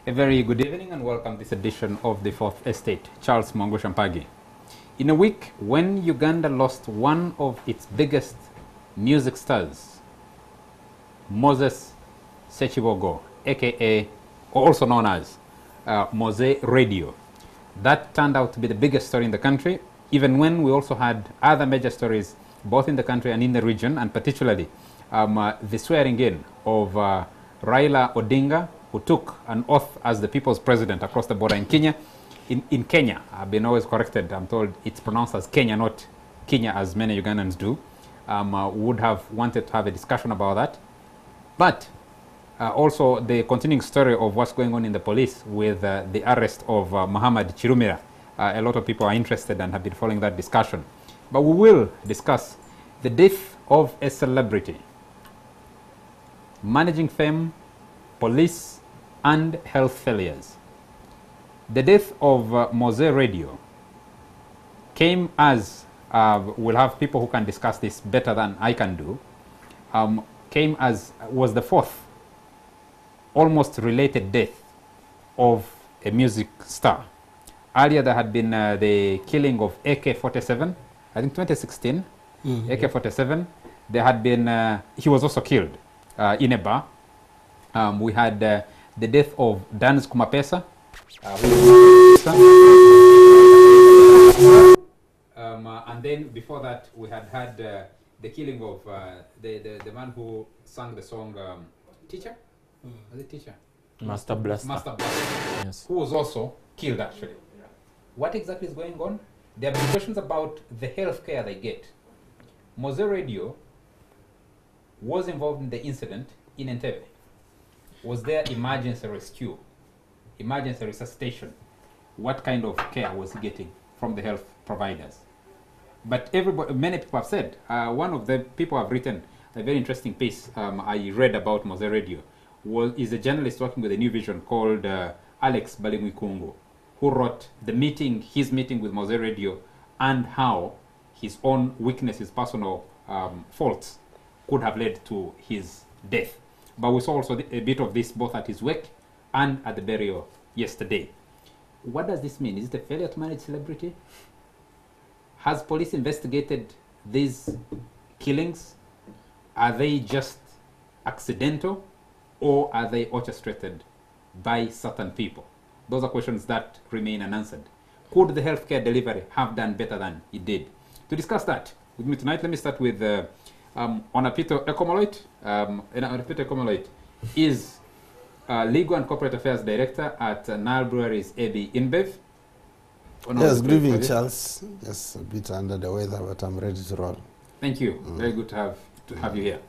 A very good evening and welcome to this edition of the Fourth Estate. Charles Mongo Shampagi. In a week when Uganda lost one of its biggest music stars, Moses Sechibogo, aka also known as Mowzey Radio, that turned out to be the biggest story in the country, even when we also had other major stories both in the country and in the region, and particularly the swearing in of Raila Odinga, who took an oath as the people's president across the border in Kenya. In Kenya, I've been always corrected. I'm told it's pronounced as Kenya, not Kenya, as many Ugandans do. Would have wanted to have a discussion about that. But also the continuing story of what's going on in the police with the arrest of Muhammad Chirumira. A lot of people are interested and have been following that discussion. But we will discuss the death of a celebrity, managing fame, police, and health failures. The death of Mowzey Radio came as, we'll have people who can discuss this better than I can do, came as, was the fourth almost related death of a music star. Earlier there had been the killing of AK-47, I think 2016, AK-47. There had been, he was also killed in a bar. We had the death of Danis Kumapesa, and then before that we had the killing of the man who sang the song Teacher? Was it Teacher? Master Blaster. Master Blaster, yes. Who was also killed actually. What exactly is going on? There have been questions about the health care they get. Mowzey Radio was involved in the incident in Entebbe. Was there emergency rescue, emergency resuscitation? What kind of care was he getting from the health providers? But many people have said, one of the people have written a very interesting piece I read about Mowzey Radio, is a journalist working with a New Vision called Alex Balimwikungu, who wrote his meeting with Mowzey Radio and how his own weaknesses, personal faults could have led to his death. But we saw also a bit of this both at his wake and at the burial yesterday. What does this mean? Is it a failure to manage celebrity? Has police investigated these killings? Are they just accidental, or are they orchestrated by certain people? Those are questions that remain unanswered. Could the healthcare delivery have done better than it did? To discuss that with me tonight, let me start with Onapito Ekomoloit. Onapito Ekomoloit is Legal and Corporate Affairs Director at Nile Breweries AB InBev. Yes, good evening, Charles. Yes, a bit under the weather, but I'm ready to roll. Thank you. Very good to have you here.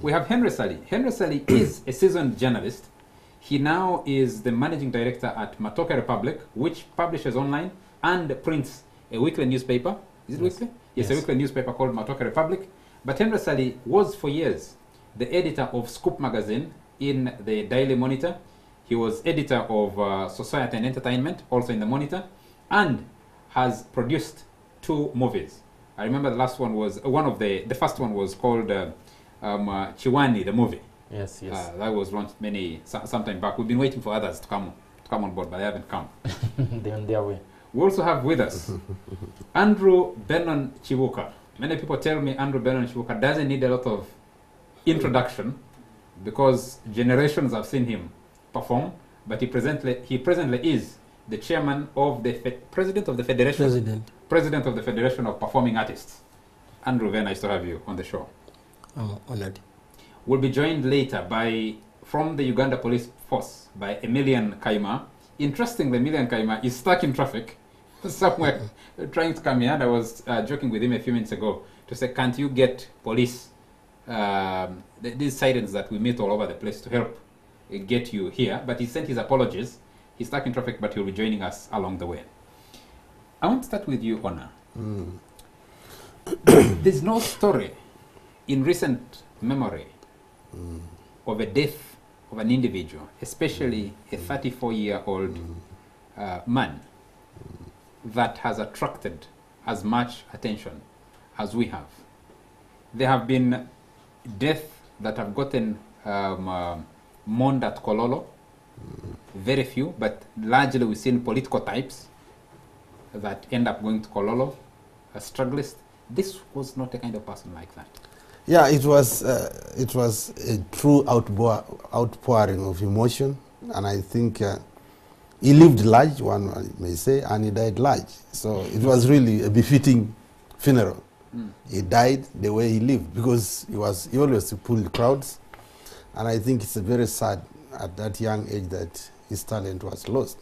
We have Henry Sally. Henry Sally is a seasoned journalist. He now is the managing director at Matoke Republic, which publishes online and prints a weekly newspaper. Is it weekly? Yes, a weekly newspaper called Matoke Republic. But Henry Sally was for years the editor of Scoop magazine in the Daily Monitor. He was editor of Society and Entertainment, also in the Monitor, and has produced 2 movies. I remember the last one was, the first one was called Chiwani, the movie. Yes, yes. That was launched some time back. We've been waiting for others to come on board, but they haven't come. They're on their way. We also have with us Andrew Benon Chibuka. Many people tell me Andrew Benon Chibuka doesn't need a lot of introduction because generations have seen him perform, but he presently is the chairman of the president of the federation. President of the Federation of Performing Artists. Andrew, very nice to have you on the show. I'm honored. We'll be joined later from the Uganda Police Force by Emilian Kaima. Interestingly, Emilian Kaima is stuck in traffic somewhere trying to come here. And I was joking with him a few minutes ago to say, can't you get police, these sirens that we meet all over the place to help get you here? But he sent his apologies. He's stuck in traffic, but he'll be joining us along the way. I want to start with you, Ona. There's no story in recent memory of a death of an individual, especially a 34-year-old man, that has attracted as much attention as we have. There have been deaths that have gotten mourned at Kololo. very few, but largely we've seen political types that end up going to Kololo, a strugglist. This was not a kind of person like that. Yeah, it was a true outpouring of emotion, and I think he lived large, one may say, and he died large. So it was really a befitting funeral. He died the way he lived, because he always pulled crowds, and I think it's very sad at that young age that his talent was lost.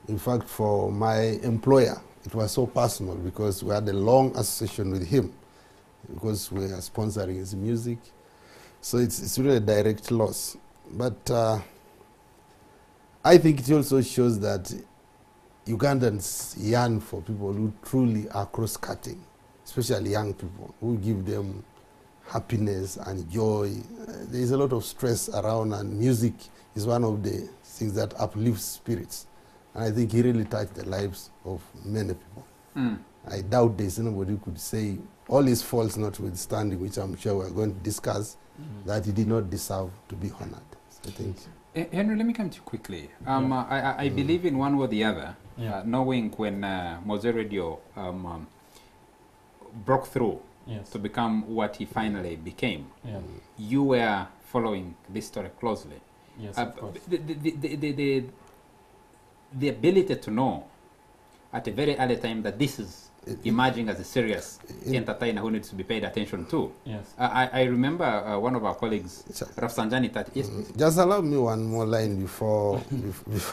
In fact, for my employer, it was so personal because we had a long association with him, because we are sponsoring his music. So it's really a direct loss. But I think it also shows that Ugandans yearn for people who truly are cross-cutting, especially young people, who give them happiness and joy. There is a lot of stress around, and music is one of the things that uplifts spirits. And I think he really touched the lives of many people. I doubt there's anybody who could say, all his faults notwithstanding, which I'm sure we're going to discuss, that he did not deserve to be honored. So I think. Henry, let me come to you quickly. I believe in one way or the other, knowing when Mowzey Radio broke through to become what he finally became, you were following this story closely. Yes, of course. The ability to know at a very early time that this is emerging as a serious entertainer who needs to be paid attention to. Yes. I remember one of our colleagues, Rafsanjani, that just allow me one more line before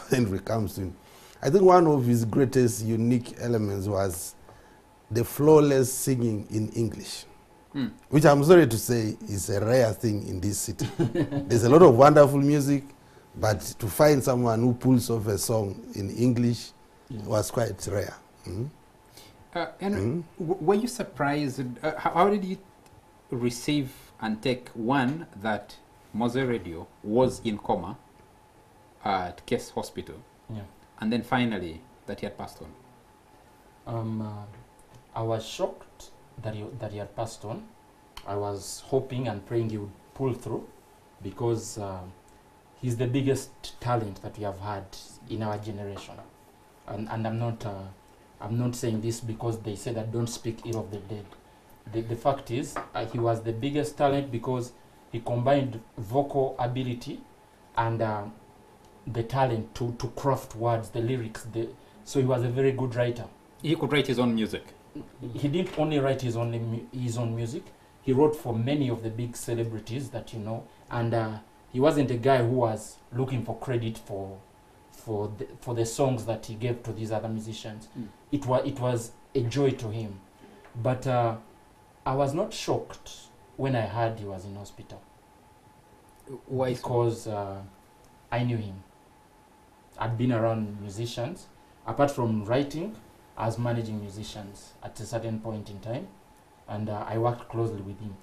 Henry comes in. I think one of his greatest unique elements was the flawless singing in English, which I'm sorry to say is a rare thing in this city. There's a lot of wonderful music, but to find someone who pulls off a song in English was quite rare. And were you surprised? How did you receive and take one that Mowzey Radio was in coma at Case Hospital, and then finally that he had passed on? I was shocked that he had passed on. I was hoping and praying he would pull through, because he's the biggest talent that we have had in our generation. And I'm not saying this because they say that don't speak ill of the dead. The fact is, he was the biggest talent because he combined vocal ability and the talent to craft words, the lyrics. So he was a very good writer. He could write his own music. He didn't only write his own music. He wrote for many of the big celebrities that you know, and he wasn't a guy who was looking for credit for the songs that he gave to these other musicians. It was a joy to him. But I was not shocked when I heard he was in hospital. Why? Because I knew him. I'd been around musicians. Apart from writing, I was managing musicians at a certain point in time, and I worked closely with him.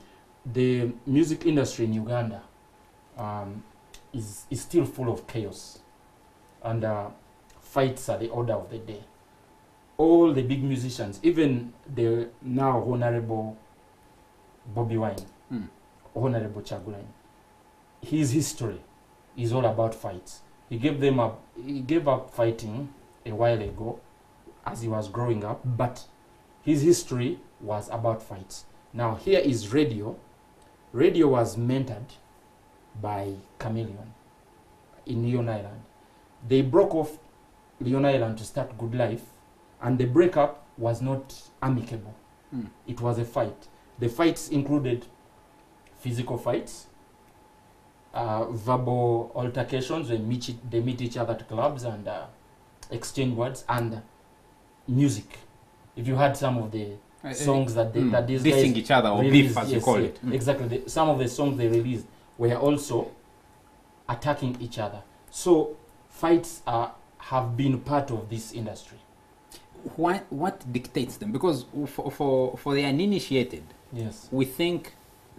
The music industry in Uganda is still full of chaos, and fights are the order of the day. All the big musicians, even the now Honorable Bobby Wine, Honorable Chagulanyi, his history is all about fights. He gave up fighting a while ago as he was growing up, but his history was about fights. Now here is radio. Radio was mentored by Chameleon in Leon Island. They broke off Leon Island to start Good Life, and the breakup was not amicable. It was a fight. The fights included physical fights, verbal altercations. They meet each other at clubs and exchange words, and music. If you had some of the songs that these guys dissing each other, or released, beef as you call it. Exactly. Some of the songs they released were also attacking each other. So fights have been part of this industry. What dictates them? Because for the uninitiated, we think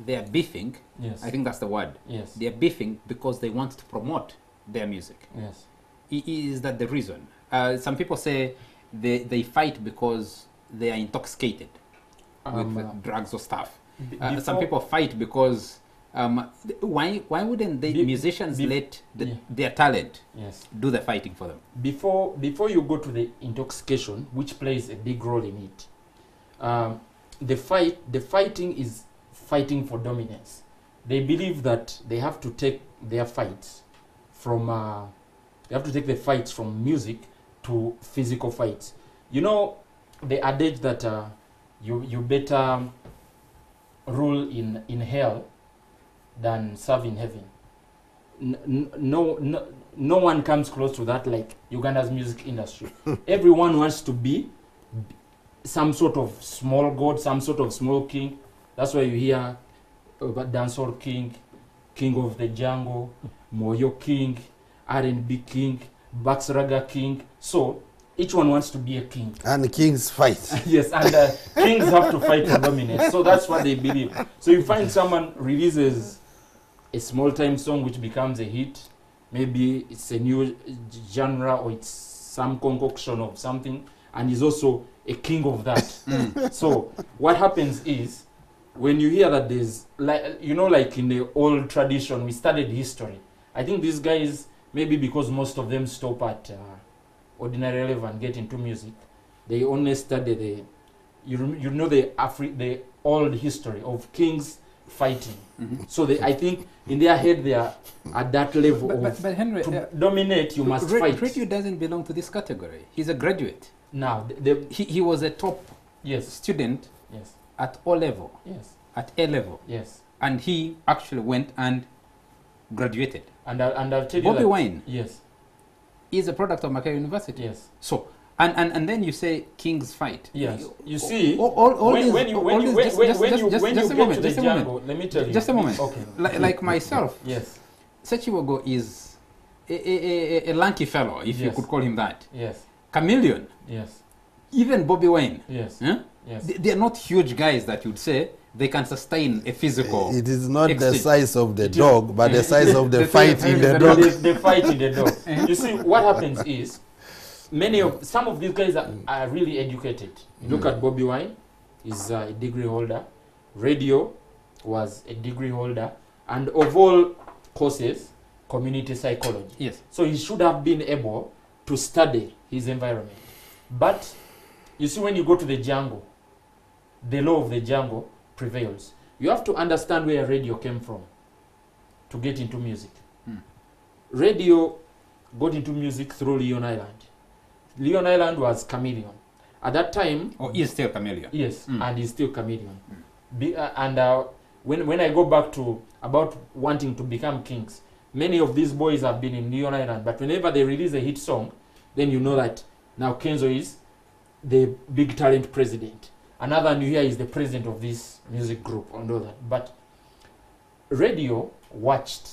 they are beefing. I think that's the word. They are beefing because they want to promote their music. Is that the reason? Some people say they fight because they are intoxicated with drugs or stuff. Some people fight because Why wouldn't the musicians let Yeah. their talent Yes. do the fighting for them? Before you go to the intoxication, which plays a big role in it, the fighting is fighting for dominance. They believe that they have to take their fights from they have to take the fights from music to physical fights. You know, the adage that you better rule in hell than serve in heaven. No one comes close to that like Uganda's music industry. Everyone wants to be some sort of small god, some sort of small king. That's why you hear about dancehall king, king of the jungle, Moyo king, R&B king, Baxraga king. So each one wants to be a king. And kings fight. Yes, and kings have to fight for dominance. So that's what they believe. So you find someone releases a small time song which becomes a hit. Maybe it's a new genre or it's some concoction of something, and he's also a king of that. So what happens is, when you hear that there's, like, you know, like in the old tradition, we studied history. I think these guys, maybe because most of them stop at ordinary level and get into music, they only study the, the old history of kings fighting. So I think in their head they are at that level But Henry, to dominate, you must fight. Radio doesn't belong to this category. He's a graduate. Now, He was a top student yes, at O level, yes, at A level, yes. and he actually went and graduated. And I'll tell you Bobby that, Wine yes, is a product of Makerere University. yes. So, and then you say kings fight. Yes, you see, when you get to the just a jungle, moment. let me tell you. Just a moment. Okay. Like myself, Yes, Sechiwogo is a lanky fellow, if you Yes. could call him that. yes, Chameleon, yes, even Bobby Wine. yes, Huh? yes. They're not huge guys that you'd say they can sustain a physical. It is not the exchange. size of the dog, but the size of the The fight size in of the the dog. They fight in the dog. You see, what happens is, some of these guys are really educated. You look at Bobby Wine, he's a degree holder. Radio was a degree holder, and of all courses, community psychology. Yes. So he should have been able to study his environment. But you see, when you go to the jungle, the law of the jungle prevails. You have to understand where radio came from to get into music. Radio got into music through Leon Island. Leon Island was chameleon. At that time... Or is still chameleon. Yes, and he's still chameleon. When I go back to about wanting to become kings, many of these boys have been in Leon Island, but whenever they release a hit song, then you know that now Kenzo is the big talent president. Another new here is the president of this music group and all that. But radio watched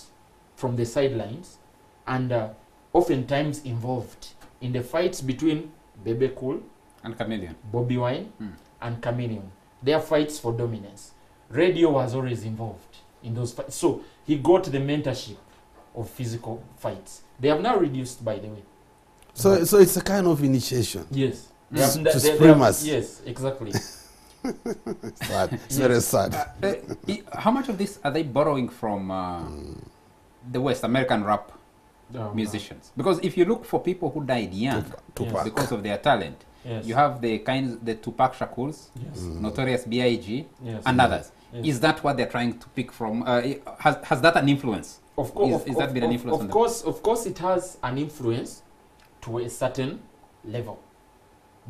from the sidelines and oftentimes involved in the fights between Bebe Cool And chameleon. Bobby Wine and Chameleon. Their fights for dominance. Radio was always involved in those fights. So he got the mentorship of physical fights. They have now reduced, by the way. So it's a kind of initiation. Yes. To supremacy. Yes, exactly. Sad. It's very sad. How much of this are they borrowing from the West American rap musicians? Because if you look for people who died young Tupac. because of their talent, Yes. you have the Tupac Shakuls, Yes. Notorious B.I.G., Yes. and others. Yes. Is that what they're trying to pick from? Has that an influence? Of course, Is that been an influence on them? Of course, it has an influence to a certain level.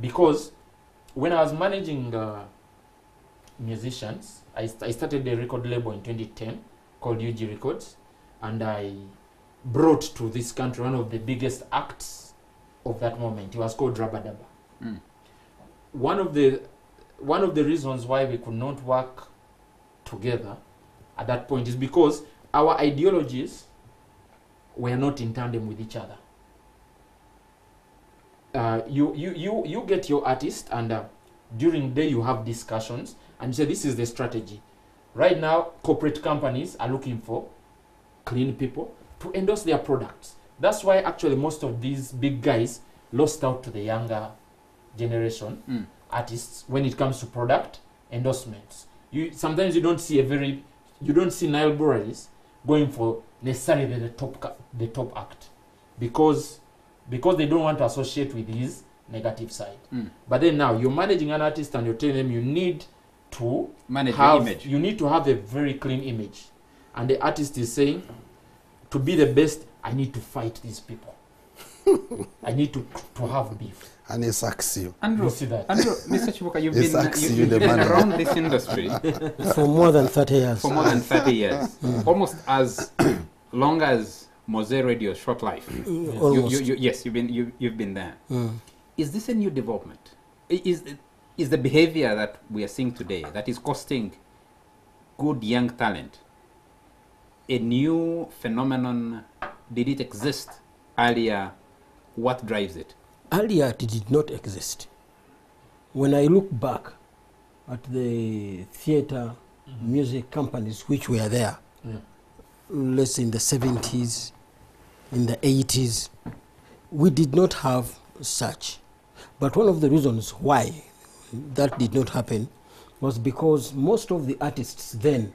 Because when I was managing musicians, I started a record label in 2010 called UG Records, and I brought to this country one of the biggest acts of that moment. It was called Rabadaba. One of the reasons why we could not work together at that point is because our ideologies were not in tandem with each other. You get your artist, and during the day you have discussions, and you say this is the strategy. Right now, corporate companies are looking for clean people to endorse their products. That's why actually most of these big guys lost out to the younger generation artists when it comes to product endorsements. Sometimes you don't see a very you don't see Nile breweries going for necessarily the top act because they don't want to associate with his negative side. But then now you're managing an artist and you're telling them you need to manage the image. You need to have a very clean image, and the artist is saying, to be the best, I need to fight these people. I need to have beef. And he sacks you. Andrew, You see that? Mr. Chibuka, you've you, the been man. around this industry For more than 30 years. for more than 30 years, almost as long as Mowzey Radio's short life. Almost. Yes, you've been there. Mm. Is this a new development? Is the behavior that we are seeing today that is costing good young talent a new phenomenon? Did it exist earlier? What drives it? Earlier, it did not exist. When I look back at the theater music companies which were there, let's say in the 70s, in the 80s, we did not have such. But one of the reasons why that did not happen was because most of the artists then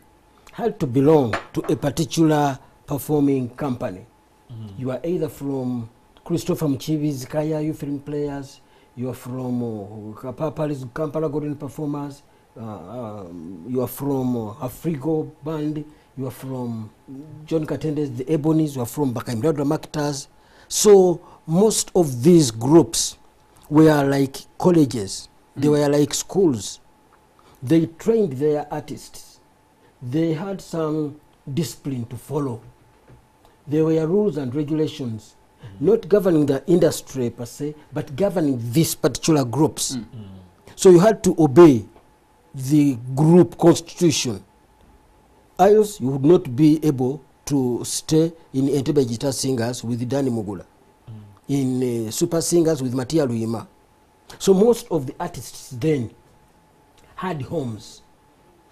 had to belong to a particular performing company. You are either from Christopher Mchivi's Kaya Youth Film Players, you are from Kampala Golden Performers, you are from Afrigo Band, you are from John Katende's The Ebonies, you are from Bakaimdadra Maktas. So most of these groups were like colleges, they were like schools. They trained their artists. They had some discipline to follow. There were rules and regulations, not governing the industry per se, but governing these particular groups. So you had to obey the group constitution. Else, you would not be able to stay in Entebbe Guitar Singers with Danny Mugula, in Super Singers with Matia Luima. So most of the artists then had homes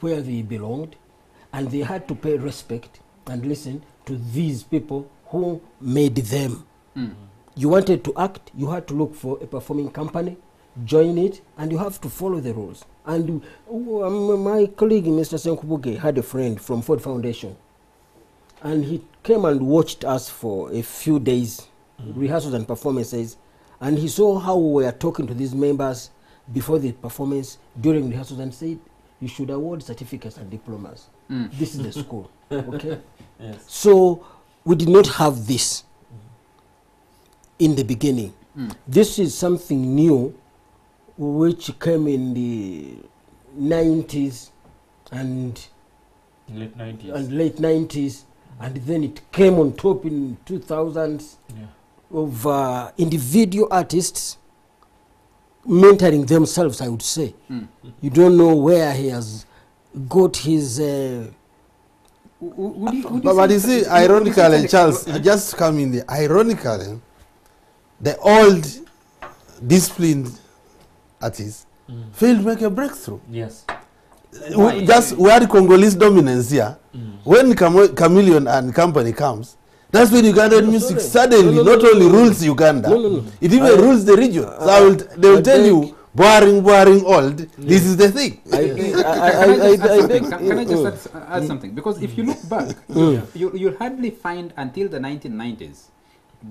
where they belonged, and they had to pay respect and listen to these people who made them. You wanted to act, you had to look for a performing company, join it, and you have to follow the rules. And my colleague, Mr. Senkubuge, had a friend from Ford Foundation, and he came and watched us for a few days, rehearsals and performances, and he saw how we were talking to these members before the performance, during rehearsals, and said, you should award certificates and diplomas. This is the school, okay? Yes. So we did not have this in the beginning. This is something new which came in the 90s and Late 90s. late 90s, and then it came on top in 2000s of individual artists mentoring themselves, I would say. You don't know where he has got his... But you see, ironically, Charles, just come in there. Ironically, the old disciplined artists failed to make a breakthrough. Yes. We had Congolese dominance here. When Chameleon and company comes, that's when Ugandan music suddenly not only rules Uganda, it even rules the region. So they will tell you, boring, old, this is the thing. Can I just add something? Because if you look back, you'll hardly find until the 1990s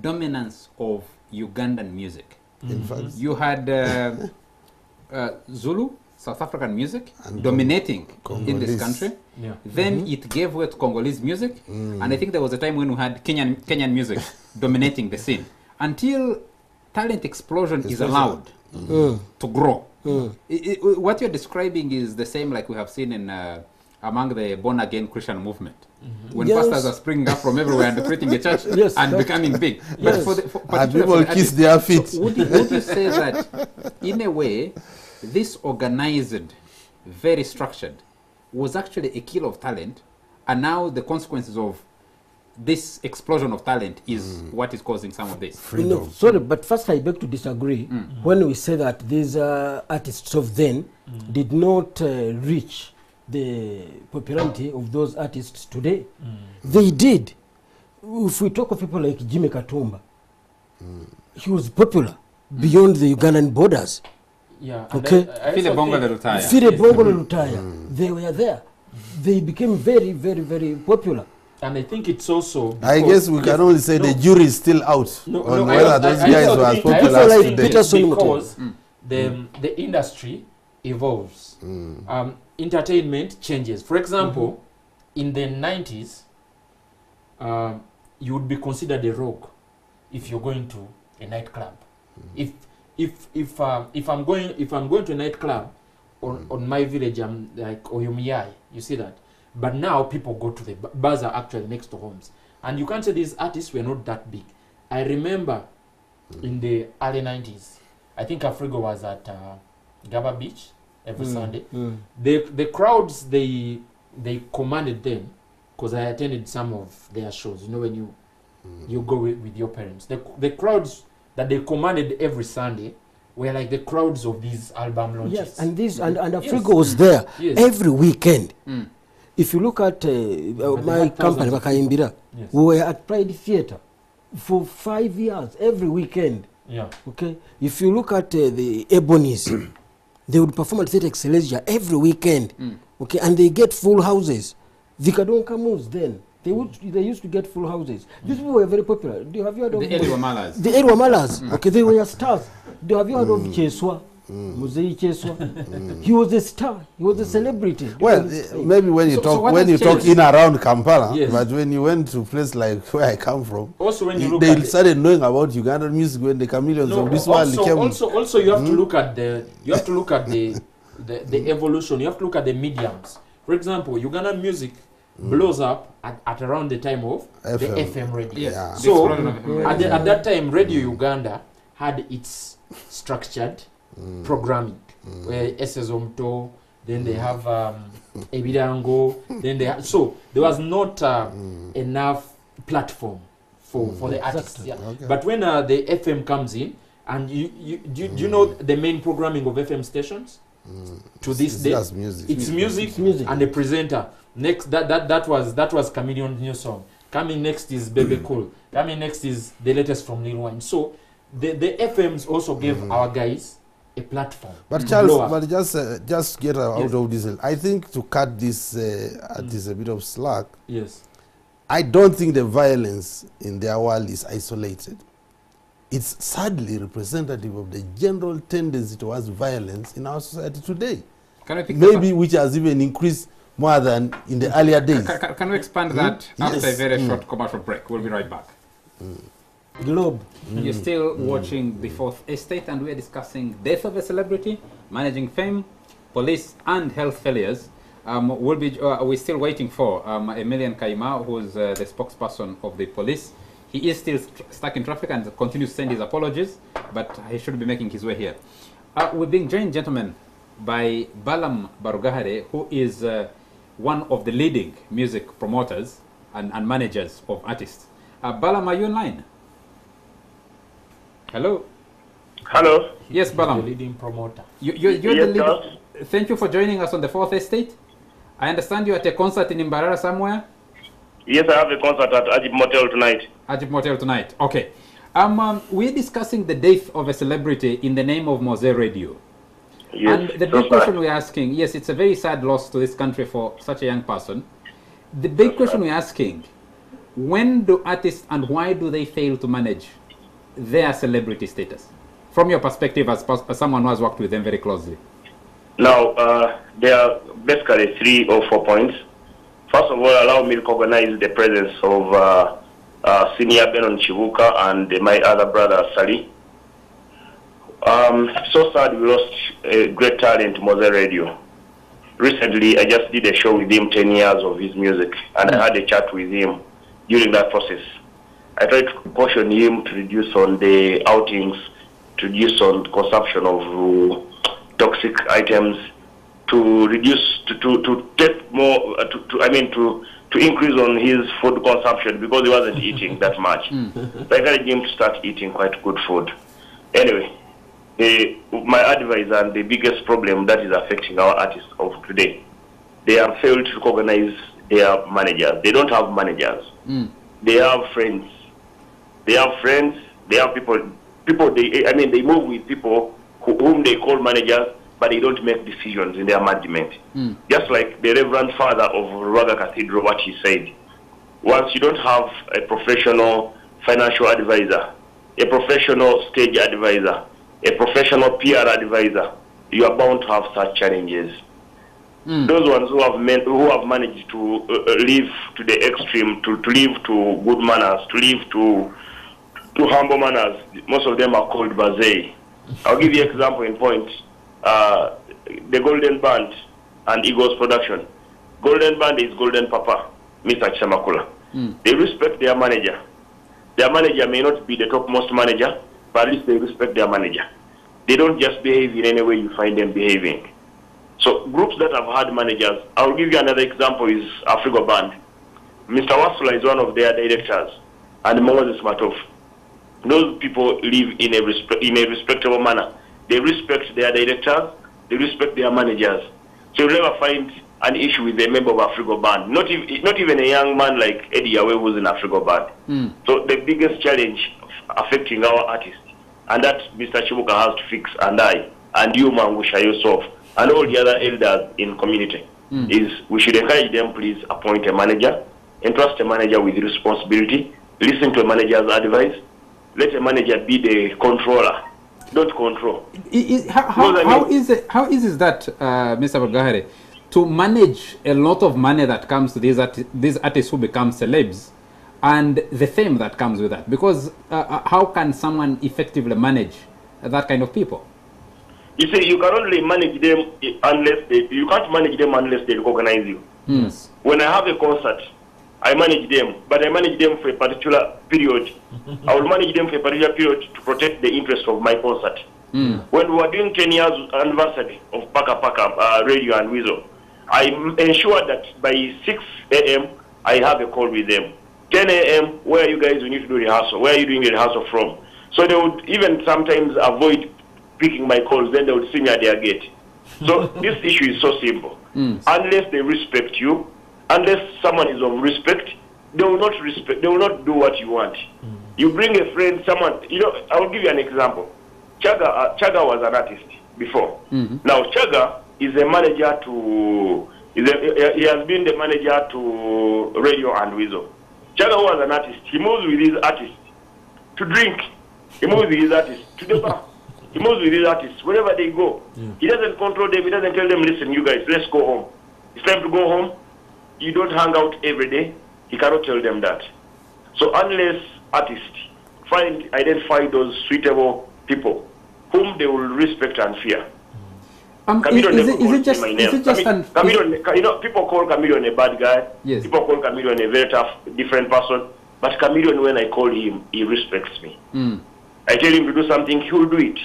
dominance of Ugandan music. In fact, You had Zulu, South African music, dominating in this Congolese. country. Yeah. Then it gave way to Congolese music, and I think there was a time when we had Kenyan music dominating the scene. Until talent explosion is allowed to grow. What you're describing is the same like we have seen in among the born-again Christian movement. When Yes. pastors are springing up from everywhere and creating a church Yes, and that's- becoming big. Yes. But and particularly people for the kiss artists, their feet. so would you say that, in a way, this organized, very structured, was actually a kill of talent, and now the consequences of this explosion of talent is what is causing some of this? No, sorry, but first I beg to disagree when we say that these artists of then did not reach the popularity of those artists today. They did. If we talk of people like Jimmy Katumba, he was popular beyond the Ugandan borders. Yeah. Okay. I File also Bongo think- the retire. Fire Bongo Lutaya, they were there. they became very, very, very popular. And I think it's also. I guess we can only say the jury is still out No, on no, whether those guys were as popular People as like today. Peter Because the industry evolves. Entertainment changes. For example, in the 90s, you would be considered a rogue if you're going to a nightclub. If I'm going to a nightclub on my village, I'm like Oyumiyai. You see that? But now people go to the bars are actually next to homes, and you can't say these artists were not that big. I remember in the early 90s, I think Afrigo was at Gaba Beach every Sunday. The crowds they commanded them, because I attended some of their shows. You know, when you go with your parents, the crowds that they commanded every Sunday were like the crowds of these album launches. Yes, and Afrigo was there every weekend. If you look at my company, Makaimbira, we were at Pride Theatre for 5 years, every weekend. Yeah. Okay. If you look at the Ebonies, they would perform at Theatre Excelsior every weekend. Okay, and they get full houses. The Kadon Camus then. They used to get full houses. These people were very popular. Have you heard of The Edward Malas? The Edward Malas. Okay, they were stars. Have you heard of Cheswa? Mowzey Cheswa. He was a star. He was a celebrity. Well, maybe when you talk in around Kampala, but when you went to a place like where I come from, also when you look they started knowing about Ugandan music when the chameleons of this world came. Also, you have to look at the evolution. You have to look at the mediums. For example, Ugandan music blows up at around the time of the FM radio. Yeah. So at that time, Radio Uganda had its structured programming, where SSOMTO, then they have Ebidango, then they so there was not enough platform for the artists. Yeah. Okay. But when the FM comes in, and do you know the main programming of FM stations? To this day, it's music and the presenter. Next, that was Chameleon's new song. Coming next is Baby Cool. Coming next is the latest from Lil Wayne. So the FMs also gave our guys a platform. But Charles, but just get out of this. I think to cut this artist a bit of slack. Yes. I don't think the violence in their world is isolated. It's sadly representative of the general tendency towards violence in our society today. Can I pick maybe which has even increased more than in the earlier days. Can we expand that after a very short commercial break? We'll be right back. Globe. You're still watching The Fourth Estate, and we're discussing death of a celebrity, managing fame, police, and health failures. We're still waiting for Emilian Kaima, who's the spokesperson of the police. He is still stuck in traffic and continues to send his apologies, but he should be making his way here. We're being joined, gentlemen, by Balam Barugahare, who is one of the leading music promoters and managers of artists. Balam, are you online? Hello? Hello? Yes, Balam. The leading promoter. You're the leading. Thank you for joining us on the Fourth Estate. I understand you're at a concert in Imbarara somewhere? Yes, I have a concert at Ajib Motel tonight. Ajib Motel tonight, okay. We're discussing the death of a celebrity in the name of Mowzey Radio. Yes, and the big question we're asking, yes, it's a very sad loss to this country for such a young person. The big question we're asking, when do artists and why do they fail to manage their celebrity status? From your perspective as someone who has worked with them very closely. Now, there are basically 3 or 4 points. First of all, allow me to recognize the presence of Senior Benon Chibuka and my other brother, Sali. So sad we lost a great talent, Mowzey Radio. Recently, I just did a show with him, 10 years of his music, and I had a chat with him during that process. I tried to caution him to reduce on the outings, to reduce on consumption of toxic items, to reduce, to take more, to increase on his food consumption because he wasn't eating that much. So I encouraged him to start eating quite good food. Anyway, my advice and the biggest problem that is affecting our artists of today, they have failed to recognize their managers. They don't have managers. They have friends. They have friends. They have people. They move with people whom they call managers, but they don't make decisions in their management. Just like the Reverend Father of Ruaga Cathedral, what he said. Once you don't have a professional financial advisor, a professional stage advisor, a professional PR advisor, you are bound to have such challenges. Those ones who have managed to live to the extreme, to live to good manners, to live to humble manners, most of them are called Bazei. I'll give you an example in point. The Golden Band and Eagles Production. Golden Band is Golden Papa, Mr. Chisamakula. They respect their manager. Their manager may not be the topmost manager, but at least they respect their manager. They don't just behave in any way you find them behaving. So groups that have had managers, I'll give you another example is Afrigo Band. Mr. Wasula is one of their directors, and Mowzey Matov. Those people live in a respectable manner. They respect their directors, they respect their managers. So you'll never find an issue with a member of Afrigo Band. Not even a young man like Eddie Awe who's in Afrigo Band. So the biggest challenge affecting our artists, and that Mr. Chibuka has to fix, and you, Mangusha, yourself, and all the other elders in community, is we should encourage them, please appoint a manager, entrust a manager with responsibility, listen to a manager's advice, let a manager be the controller, don't control. How easy is that, Mr. Bagahare, to manage a lot of money that comes to these artists who become celebs, and the fame that comes with that? Because how can someone effectively manage that kind of people? You see, you can only manage them unless you can't manage them unless they recognize you. Yes. When I have a concert, I manage them, but I manage them for a particular period. I will manage them for a particular period to protect the interest of my concert. When we were doing 10 years anniversary of Paka Radio and Weasel, I ensure that by 6 a.m. I have a call with them. 10 a.m. where are you guys? We need to do rehearsal. Where are you doing the rehearsal from? So they would even sometimes avoid picking my calls, then they would see me at their gate. So this issue is so simple. Unless they respect you, unless someone is of respect, they will not do what you want. You bring a friend, someone, I will give you an example. Chaga was an artist before. Now Chaga is a manager he has been the manager to Radio and Weasel. Chaga was an artist. He moves with his artists to drink. He moves with his artists to the bar. He moves with his artists wherever they go. He doesn't control them. He doesn't tell them, listen, you guys, let's go home. It's time to go home. You don't hang out every day. He cannot tell them that. So unless artists identify those suitable people whom they will respect and fear. People call Chameleon a bad guy. Yes. People call Chameleon a very tough, different person. But Chameleon, when I call him, he respects me. I tell him to do something, he will do it.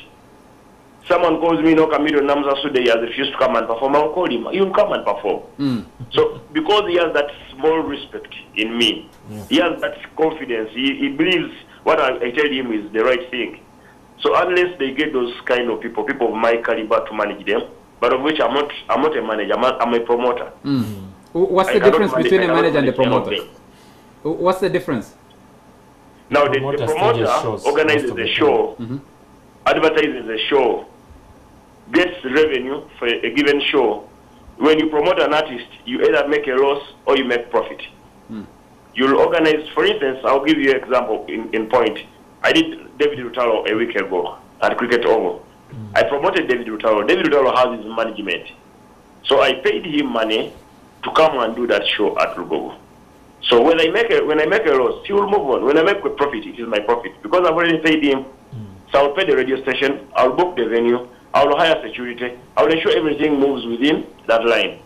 Someone calls me, Chameleon Namza Sude, he has refused to come and perform. I'll call him, he will come and perform. So, because he has that small respect in me, he has that confidence, he believes what I tell him is the right thing. So, unless they get those kind of people of my caliber to manage them, but of which I'm not a manager, I'm a promoter. What's the difference between a manager and a promoter? What's the difference? Now, the promoter organizes a show, advertises a show, gets revenue for a given show. When you promote an artist, you either make a loss or you make profit. You'll organize, for instance, I'll give you an example in point. I did David Rutalo a week ago at Cricket Oval. I promoted David Rutalo. David Rutalo has his management. So I paid him money to come and do that show at Lugogo. So when I make a loss, he will move on. When I make a profit, it is my profit. Because I've already paid him, so I'll pay the radio station, I'll book the venue, I'll hire security, I'll ensure everything moves within that line.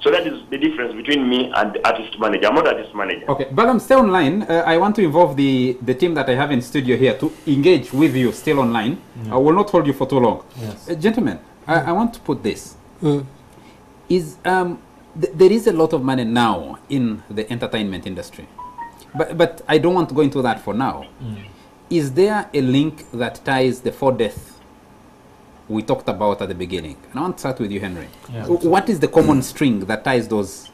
So that is the difference between me and the artist manager. I'm not artist manager. Okay, but I'm still online. I want to involve the team that I have in studio here to engage with you still online. I will not hold you for too long. Yes. Gentlemen, I want to put this. There is a lot of money now in the entertainment industry. But I don't want to go into that for now. Is there a link that ties the 4 deaths we talked about at the beginning? And I want to start with you, Henry. Yeah. What is the common string that ties those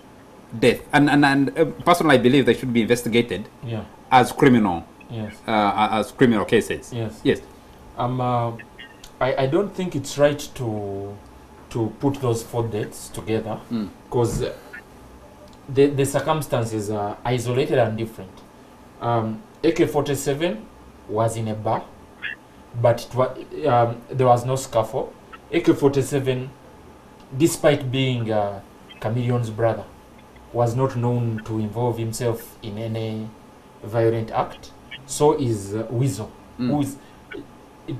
deaths? And personally, I believe they should be investigated as criminal, as criminal cases. Yes. Yes. I don't think it's right to to put those 4 deaths together because the circumstances are isolated and different. AK-47 was in a bar, but there was no scuffle. AK-47, despite being Chameleon's brother, was not known to involve himself in any violent act. So is Weasel. Who is,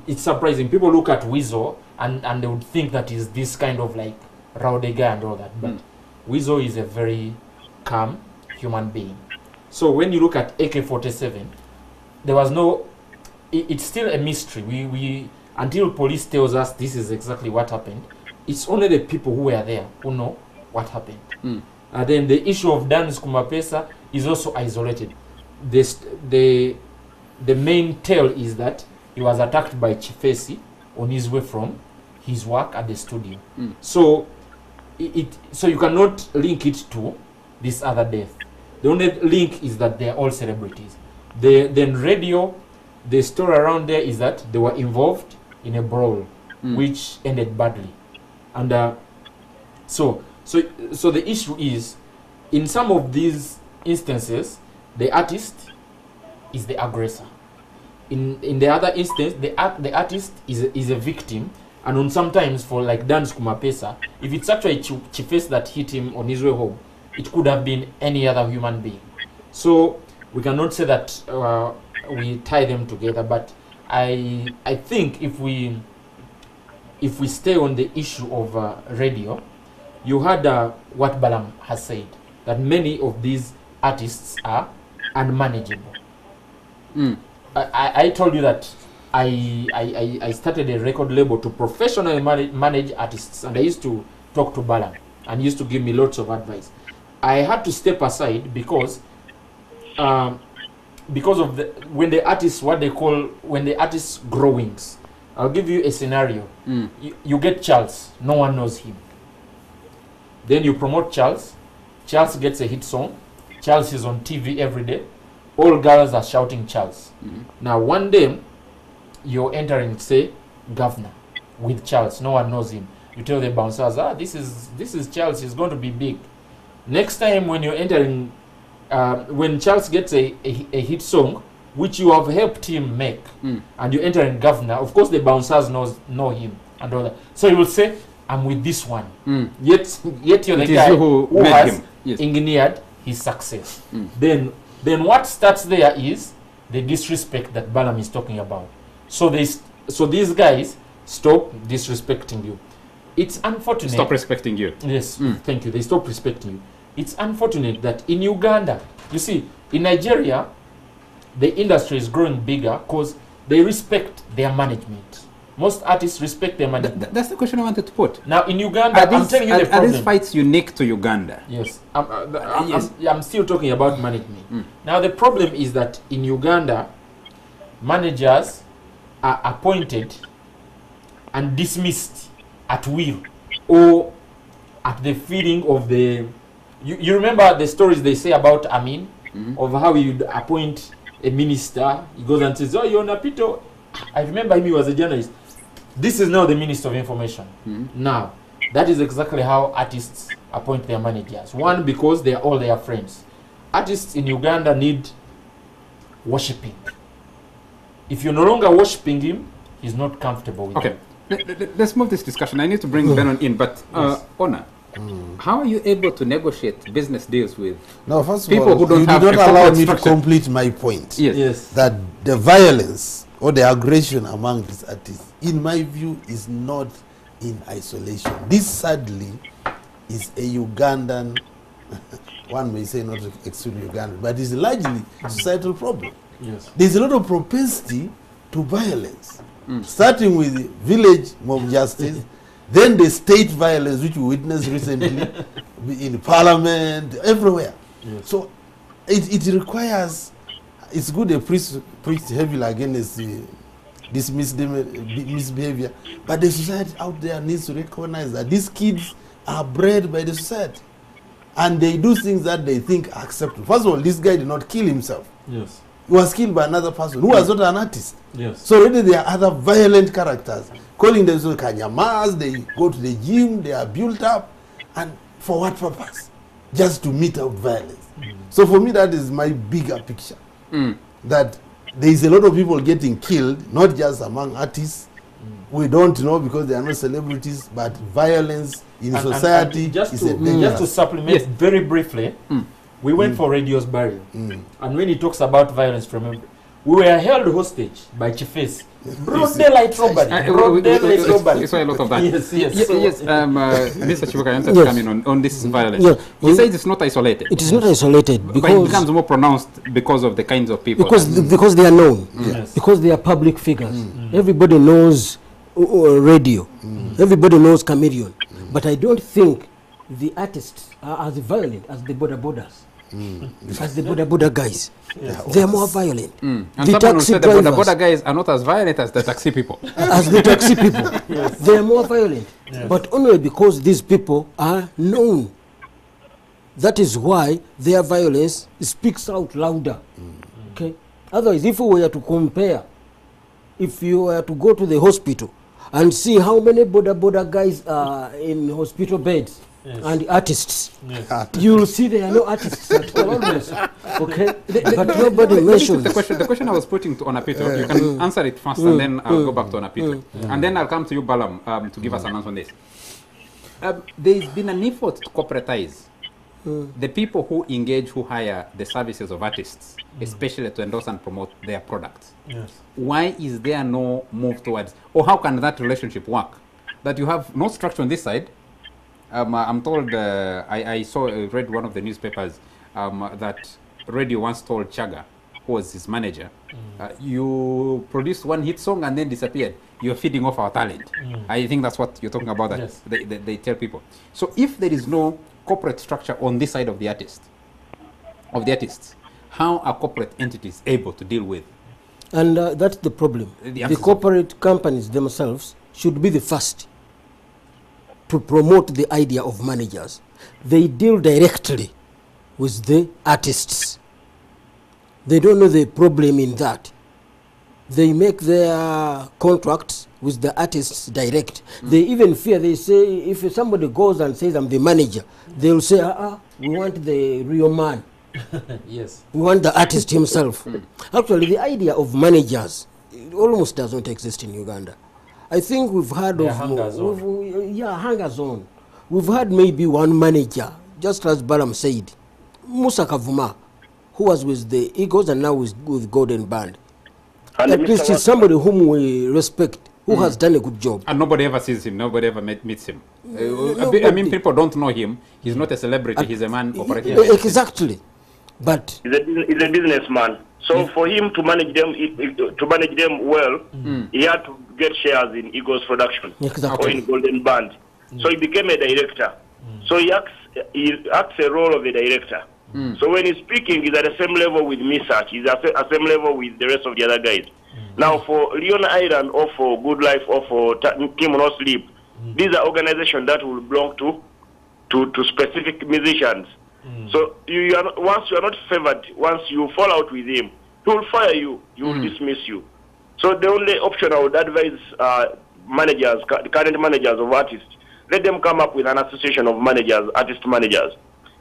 it's surprising. People look at Weasel and they would think that he's this kind of like rowdy guy and all that. But Weasel is a very calm human being. So when you look at AK-47, there was no... It's still a mystery. We until police tells us this is exactly what happened, it's only the people who were there who know what happened. And then the issue of Dan Skumapesa is also isolated. The main tale is that he was attacked by Chifesi on his way from his work at the studio. So so you cannot link it to this other death. The only link is that they are all celebrities. Then radio, the story around there is that they were involved in a brawl, which ended badly. And so the issue is, in some of these instances, the artist is the aggressor. In the other instance, the artist is a victim. And on sometimes for like Dan Skumapesa, if it's actually Chifes that hit him on his way home, it could have been any other human being. So we cannot say that we tie them together. But I think if we stay on the issue of radio, you heard what Balam has said, that many of these artists are unmanageable. I told you that I started a record label to professionally manage artists, and I used to talk to Balam and he used to give me lots of advice. I had to step aside because of when the artists grow wings. I'll give you a scenario. You get Charles, no one knows him. Then you promote Charles. Charles gets a hit song. Charles is on TV every day. All girls are shouting Charles. Now one day, you're entering, say, Governor with Charles. No one knows him. You tell the bouncers, this is Charles. He's going to be big. Next time when you're entering, when Charles gets a hit song, which you have helped him make, and you enter in Governor, of course the bouncers know him and all that. So he will say, I'm with this one. Yet you're the guy who has engineered his success. Then what starts there is the disrespect that Balam is talking about. So these guys stop disrespecting you. It's unfortunate. Stop respecting you. Yes, thank you. They stop respecting you. It's unfortunate that in Uganda, you see, in Nigeria, the industry is growing bigger because they respect their management. Most artists respect their management. That's the question I wanted to put. Now in Uganda, I'm telling you the problem. Are these fights unique to Uganda? Yes. I'm still talking about management. Now the problem is that in Uganda, managers are appointed and dismissed at will or at the feeling of the... You remember the stories they say about Amin, of how you'd appoint a minister, he goes and says, you're Napito. I remember him, he was a journalist. This is now the Minister of Information. Now, that is exactly how artists appoint their managers. One, because they are all their friends. Artists in Uganda need worshipping. If you're no longer worshipping him, he's not comfortable with you. Let's move this discussion. I need to bring Benon in, but Yes. Ona, how are you able to negotiate business deals with No, first of people all, who don't you have did a not allow corporate me to structure? complete my point. Yes. That the violence or the aggression among these artists, in my view, is not in isolation. This, sadly, is a Ugandan, one may say not exclusively Ugandan, but it's largely a societal problem. Yes. There's a lot of propensity to violence, starting with village mob justice, then the state violence, which we witnessed recently in parliament, everywhere. Yes. So it requires, it's good a priest heavily against this misbehavior, but the society out there needs to recognize that these kids are bred by the society and they do things that they think are acceptable. First of all, this guy did not kill himself. Yes. He was killed by another person who was not an artist. Yes. So already there are other violent characters calling themselves Kanyamas. They go to the gym, they are built up, and for what purpose? Just to mete out violence. So for me, that is my bigger picture. That there is a lot of people getting killed, not just among artists. We don't know because they are not celebrities, but violence in society and just is to, a danger. just to supplement very briefly, we went for Radio's burial. And when he talks about violence, remember, we were held hostage by Chiefs. Broad daylight robbery. Broad daylight robbery. You saw a lot of that. Yes. Mr. Chibuka, I want to come in on this violence. Yeah. He says it's not isolated. It is not isolated But it because becomes more pronounced because of the kinds of people. because they are known, Yes. because they are public figures. Everybody knows Radio. Everybody knows Chameleon. But I don't think the artists are as violent as the borders. As the border guys. They are more violent. And The someone will taxi say the drivers, border guys are not as violent as the taxi people. as the taxi people, they are more violent. But only because these people are known. That is why their violence speaks out louder. Okay. Otherwise, if we were to compare, if you were to go to the hospital and see how many border guys are in hospital beds and artists, you will see there are no artists at all. Almost. Okay. But nobody mentions. The question I was putting to Onapito, you can answer it first and then I'll go back to Onapito. And then I'll come to you, Balam, to give us an answer on this. There's been an effort to corporatize the people who engage, who hire the services of artists, especially to endorse and promote their products. Yes. Why is there no move towards, or how can that relationship work? That you have no structure on this side. I'm told, I read one of the newspapers that Radio once told Chaga, who was his manager, you produced one hit song and then disappeared. You're feeding off our talent. I think that's what you're talking about, that Yes. they tell people. So if there is no corporate structure on this side of the artists, how are corporate entities able to deal with? And that's the problem. The corporate companies themselves should be the first to promote the idea of managers. They deal directly with the artists. They don't know the problem in that. They make their contracts with the artists direct. They even fear, they say, if somebody goes and says, I'm the manager, they'll say, we want the real man. Yes. We want the artist himself. Actually, the idea of managers it almost does not exist in Uganda. I think we've heard They're of hangers on. We've had maybe one manager, just as Balam said, Musa Kavuma, who was with the Eagles and now is with Golden Band. And At least he's somebody whom we respect, who has done a good job. And nobody ever sees him, nobody ever meets him. I mean, people don't know him. He's not a celebrity, he's a man operating. Exactly. But he's a businessman. So for him to manage them well, he had to get shares in Eagles production or in Golden Band. So he became a director. So he acts a role of a director. So when he's speaking, he's at the same level with Misach. He's at the same level with the rest of the other guys. Now for Leon Island or for Good Life or for Kim No Sleep, these are organizations that will belong to specific musicians. So once you are not favored, once you fall out with him, he will fire you. He will dismiss you. So the only option I would advise managers, current managers of artists, let them come up with an association of managers, artist managers.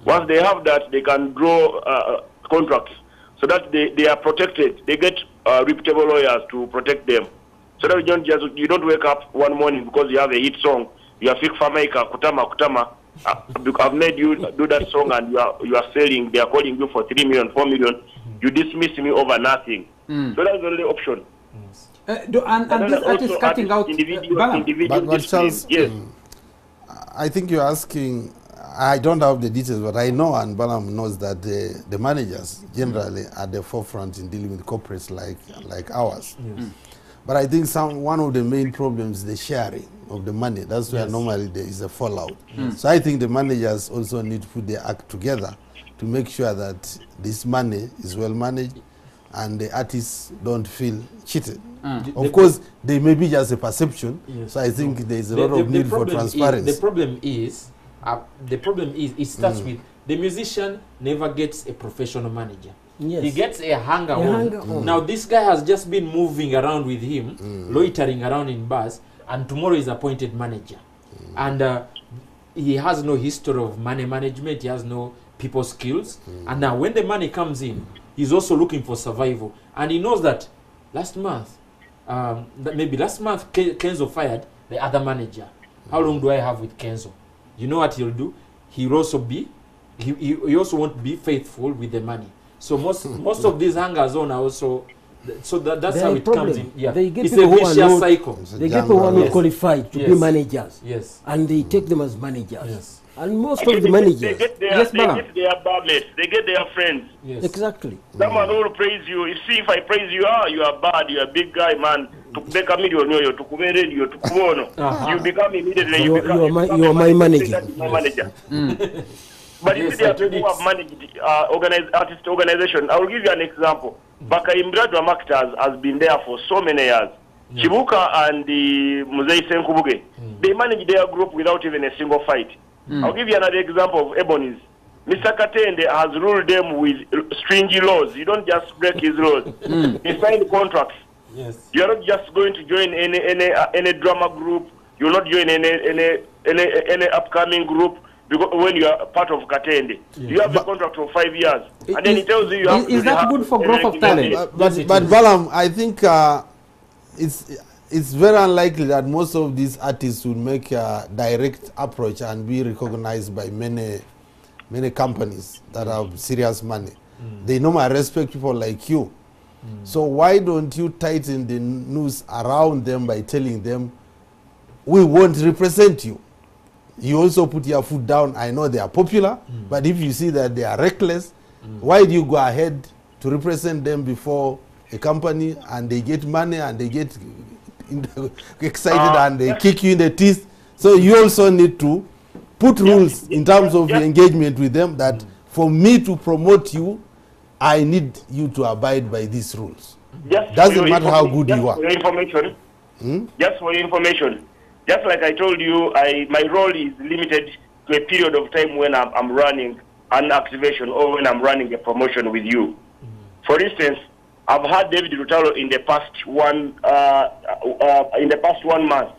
Once they have that, they can draw contracts so that they are protected. They get reputable lawyers to protect them. So that you don't wake up one morning because you have a hit song. You are Fik Famaika, Kutama. I've made you do that song and you are selling. They are calling you for 3 million, 4 million. You dismiss me over nothing. So that's the only option. And this artist cutting out But Charles, yes. I think you're asking, I don't have the details, but I know, and Balam knows, that the managers generally are at the forefront in dealing with corporates like ours. But I think one of the main problems is the sharing of the money. That's where normally there is a fallout. So I think the managers also need to put their act together to make sure that this money is well managed and the artists don't feel cheated. Of course, they may be just a perception. So I think there is a lot of need for transparency. The problem is, it starts with the musician never gets a professional manager. Yes. He gets a hanger A on. hanger on. Now this guy has just been moving around with him, loitering around in bars, and tomorrow is appointed manager. And he has no history of money management, he has no people skills. And now when the money comes in, he's also looking for survival. And he knows that last month, Kenzo fired the other manager. How long do I have with Kenzo? You know what he'll do? He'll also be, he also won't be faithful with the money. So most of these hangers on are also, so that's how it comes in. Yeah. They get It's people a who are vicious not- cycle. They get people who are not qualified to be Yes. managers, Yes. and they take them as managers. Yes. And most Actually, of the they managers, get their, Yes, they Bala. get their barmates, they get their friends. Yes. exactly. Someone will praise you. You see, if I praise you, you are bad, you are a big guy, man. Tukubeka million yoyo, tukube radio, tukubono. You become immediately, You are my manager. My manager. But Yes, if there I are people did who have managed artist organization, I will give you an example. Bakaimbra Drama Actors has been there for so many years. Chibuka and the Mowzey Senkubuge, they manage their group without even a single fight. I'll give you another example of Ebony's. Mr. Katende has ruled them with stringy laws. You don't just break his laws. He signed contracts. Yes. You are not just going to join any drama group. You will not join any upcoming group because when you are part of Katende. You have a contract for 5 years. And then he tells you have is to that have good for a growth of regular talent? day. But Balaam, I think it's very unlikely that most of these artists will make a direct approach and be recognized by many companies that have serious money. They normally respect people like you. So why don't you tighten the noose around them by telling them, we won't represent you. You also put your foot down. I know they are popular, but if you see that they are reckless, why do you go ahead to represent them before a company and they get money and they get excited and they kick you in the teeth? So you also need to put rules in terms of your engagement with them that for me to promote you, I need you to abide by these rules. Doesn't matter how good you are. For your information, just for your information, just like I told you, my role is limited to a period of time when I'm running an activation or when I'm running a promotion with you. For instance, I've had David Lutalo in the past 1 month.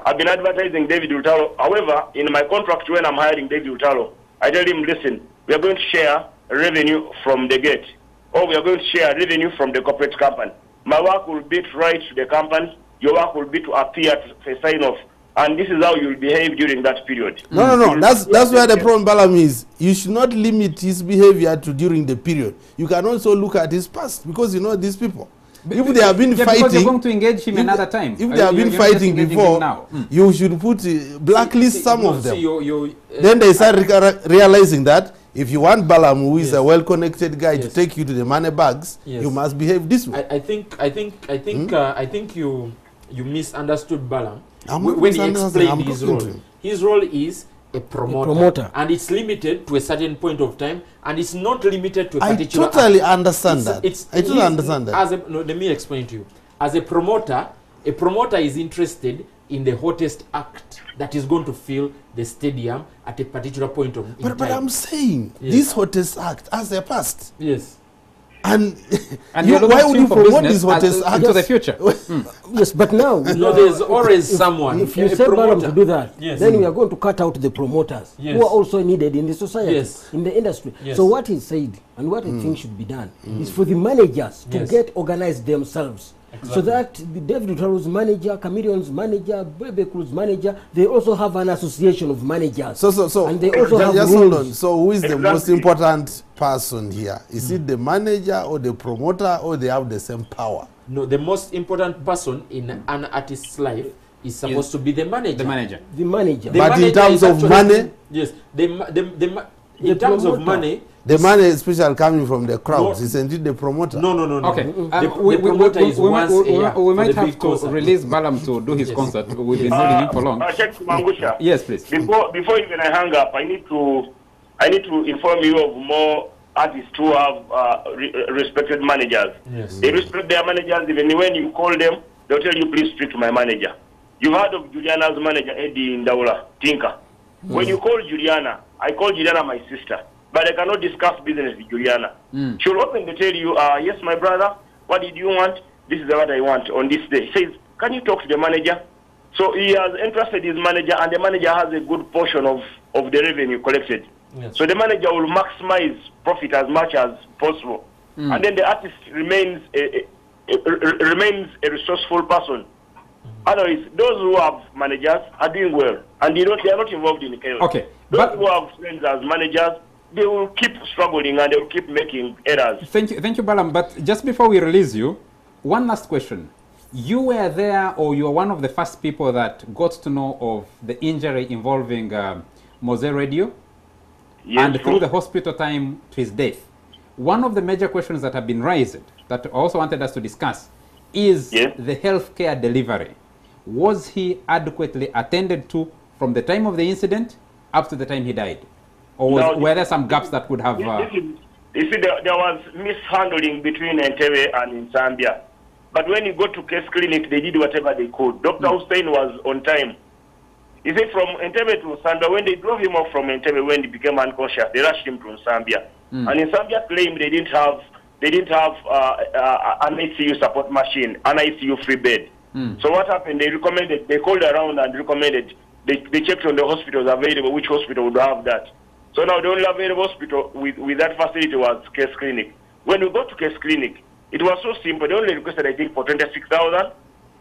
I've been advertising David Lutalo. However, in my contract when I'm hiring David Lutalo, I tell him, listen, we are going to share revenue from the gate, or we are going to share revenue from the corporate company. My work will be to write to the company. Your work will be to appear to sign off. And this is how you will behave during that period. No. That's where the problem, Balaam, is. You should not limit his behavior to during the period. You can also look at his past, because you know these people. If they have been because fighting, you're going to engage him another time. If they have been You're not fighting just engaging before, him now. you should put blacklist some of them. You, Then they start realizing that if you want Balaam, who is Yes. a well-connected guy, to Yes. take you to the money bags, Yes. you must behave this way. I think you misunderstood Balaam I'm not when he misunderstanding, explained I'm his talking role. to him. His role is a promoter, and it's limited to a certain point of time, and it's not limited to a I particular. totally understand It's- that. it's- I totally he's- understand that. No, let me explain to you. As a promoter is interested in the hottest act that is going to fill the stadium at a particular point of in But time. I'm saying, Yes. this hottest act has a past. Yes. And, you're looking why would you for promote business this hottest act? into the future. Yes, but now No, there's always someone. If you a say Balaam promoter. to do that, Yes. then we are going to cut out the promoters Yes. who are also needed in the society, Yes. in the industry. Yes. So what he said and what I think should be done is for the managers to Yes. get organized themselves. Exactly. So that the David Lutaro's manager, Chameleon's manager, Bebe Cruz's manager, they also have an association of managers. So and they also have just hold rules. on. So who is the most Exactly. important person here? Is it the manager or the promoter, or they have the same power? No, the most important person in an artist's life is supposed to be the manager. The manager. The manager. The But in manager terms is of actually- money? Yes. In The terms of promoter. money, The money, especially coming from the crowds, No. isn't it the promoter? no. Okay. The promoter is once a year we for might the have big to concert. release Balaam to do his Yes. concert. We've been holding him for long. Check Mangusha. Yes, please. Before even I hang up, I need to inform you of more artists who have respected managers. Yes. They respect their managers. Even when you call them, they'll tell you, please speak to my manager. You've heard of Juliana's manager, Eddie Ndaula, Tinker. When you call Juliana, I call Juliana my sister, but I cannot discuss business with Juliana. She'll openly tell you, yes, my brother, what did you want? This is what I want on this day. He says, can you talk to the manager? So he has entrusted his manager, and the manager has a good portion of the revenue collected. Yes. So the manager will maximize profit as much as possible. And then the artist remains a resourceful person. Otherwise, those who have managers are doing well, and they are not involved in the chaos. Okay. Those who have friends as managers, they will keep struggling and they will keep making errors. Thank you, Balam. But just before we release you, one last question. You were there, or you were one of the first people that got to know of the injury involving Mowzey Radio, Yes, and through the hospital time to his death. One of the major questions that have been raised, that I also wanted us to discuss, is the healthcare delivery. Was he adequately attended to from the time of the incident up to the time he died? Or were there some gaps that could have... You see, there was mishandling between Entebbe and in Zambia. But when you go to case clinic, they did whatever they could. Dr. Hussein was on time. You see, from Entebbe to Zambia, when they drove him off from Entebbe, when he became unconscious, they rushed him to Zambia. And in Zambia claimed they didn't have an ICU support machine, an ICU free bed. So what happened? They called around and recommended. They checked on the hospitals available, which hospital would have that. So now the only available hospital with that facility was Case Clinic. When we got to Case Clinic, it was so simple. They only requested, I think, for 26,000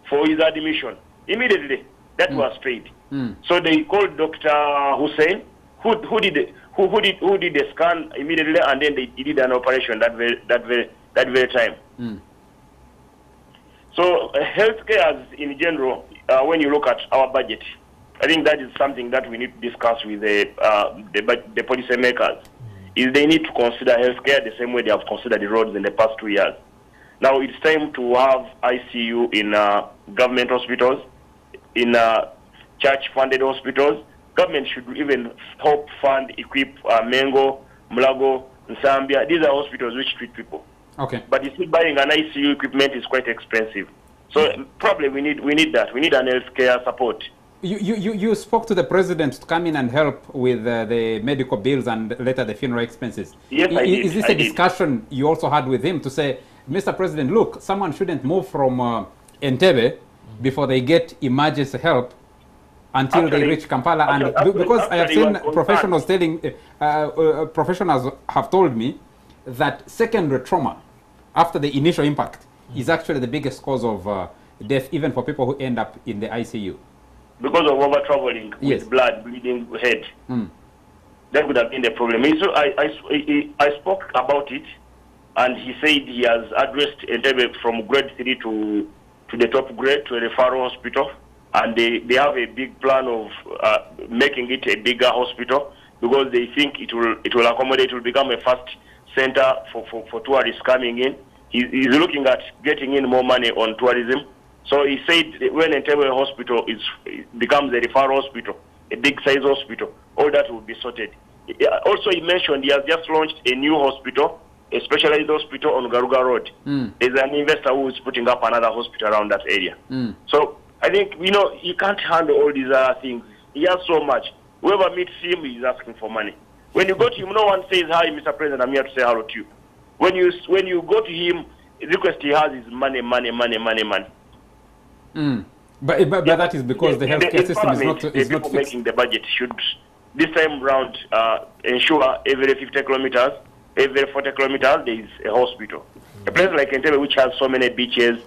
for his admission. Immediately, that was paid. So they called Dr. Hussein, who did the scan immediately, and then he did an operation that very time. So healthcare in general, when you look at our budget, I think that is something that we need to discuss with the policy makers. Is they need to consider healthcare the same way they have considered the roads in the past 2 years. Now it's time to have ICU in government hospitals, in church-funded hospitals. Government should even help fund, equip Mengo, Mulago, Zambia. These are hospitals which treat people. Okay. But you see, buying an ICU equipment is quite expensive. So probably we need that. We need an healthcare support. You spoke to the president to come in and help with the medical bills and later the funeral expenses. Yes, I did. Is this a discussion you also had with him to say, Mr. President, look, someone shouldn't move from Entebbe before they get emergency help until they reach Kampala? And because I have seen professionals professionals have told me that secondary trauma after the initial impact is actually the biggest cause of death, even for people who end up in the ICU. Because of over-traveling with blood, bleeding head. That would have been the problem. So I spoke about it, and he said he has addressed Entebbe from grade 3 to the top grade, to a referral hospital, and they have a big plan of making it a bigger hospital, because they think it will accommodate, it will become a fast center for tourists coming in. He's looking at getting in more money on tourism. So he said that when Entebbe Hospital becomes a referral hospital, a big size hospital, all that will be sorted. Also, he mentioned he has just launched a new hospital, a specialized hospital on Garuga Road. There's an investor who is putting up another hospital around that area. So I think, you can't handle all these other things. He has so much. Whoever meets him is asking for money. When you go to him, no one says, hi, Mr. President, I'm here to say hello to you. When you go to him, the request he has is money, money, money, money, money. But that is because the healthcare system is not fixed. Making the budget should this time round ensure every 50 kilometers, every 40 kilometers there is a hospital. A place like Entebbe, which has so many beaches,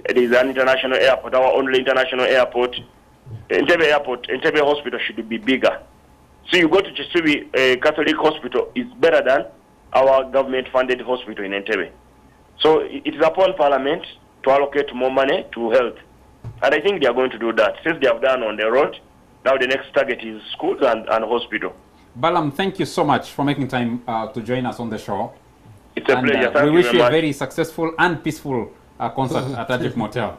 there is an international airport, our only international airport. Entebbe Hospital should be bigger. So you go to Chisubi Catholic Hospital, it's better than our government-funded hospital in Entebbe. So it is upon Parliament to allocate more money to health. And I think they are going to do that. Since they have done on the road, now the next target is schools and hospital. Balam, thank you so much for making time to join us on the show. It's a pleasure. Thank we you wish very you a much. very successful and peaceful concert at Ajif Motel.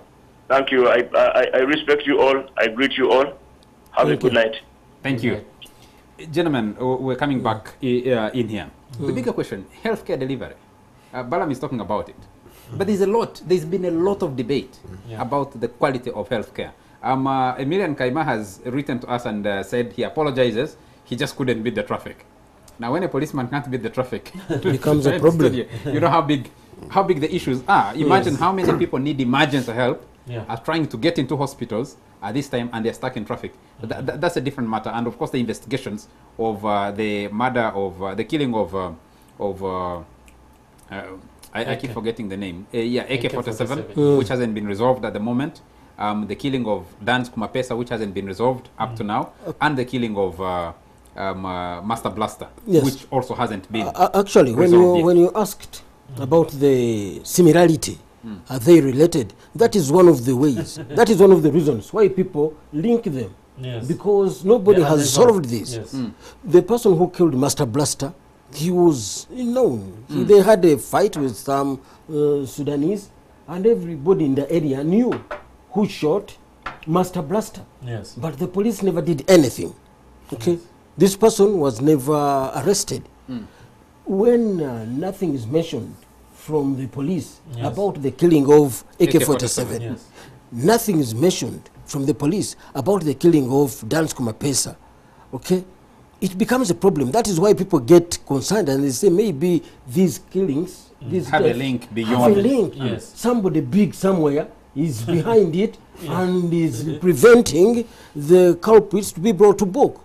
Thank you. I respect you all. I greet you all. Have a good night. Thank you. Gentlemen, we're coming back in here. The bigger question, healthcare delivery. Balam is talking about it. But there's been a lot of debate about the quality of healthcare. Emilian Kaima has written to us and said he apologizes. He just couldn't beat the traffic. Now, when a policeman can't beat the traffic, becomes a problem. You know how big the issues are. Imagine how many people need emergency help, are trying to get into hospitals at this time, and they're stuck in traffic. That's a different matter. And of course, the investigations of the murder of the killing of I keep forgetting the name. AK-47, which hasn't been resolved at the moment. The killing of Dan Kumapesa, which hasn't been resolved up to now, and the killing of Master Blaster, which also hasn't been actually, when you asked about the similarity, are they related? That is one of the ways. That is one of the reasons why people link them. Yes. Because nobody has solved this. Yes. The person who killed Master Blaster, he was known. They had a fight with some Sudanese, and everybody in the area knew who shot Master Blaster. Yes. But the police never did anything. Okay? Yes. This person was never arrested. When nothing is mentioned from the police about the killing of AK-47, nothing is mentioned from the police about the killing of Dan Kumapesa, okay, it becomes a problem. That is why people get concerned and they say maybe these killings these have a link beyond. Have a link. Yes. Somebody big somewhere is behind it and is preventing the culprits to be brought to book.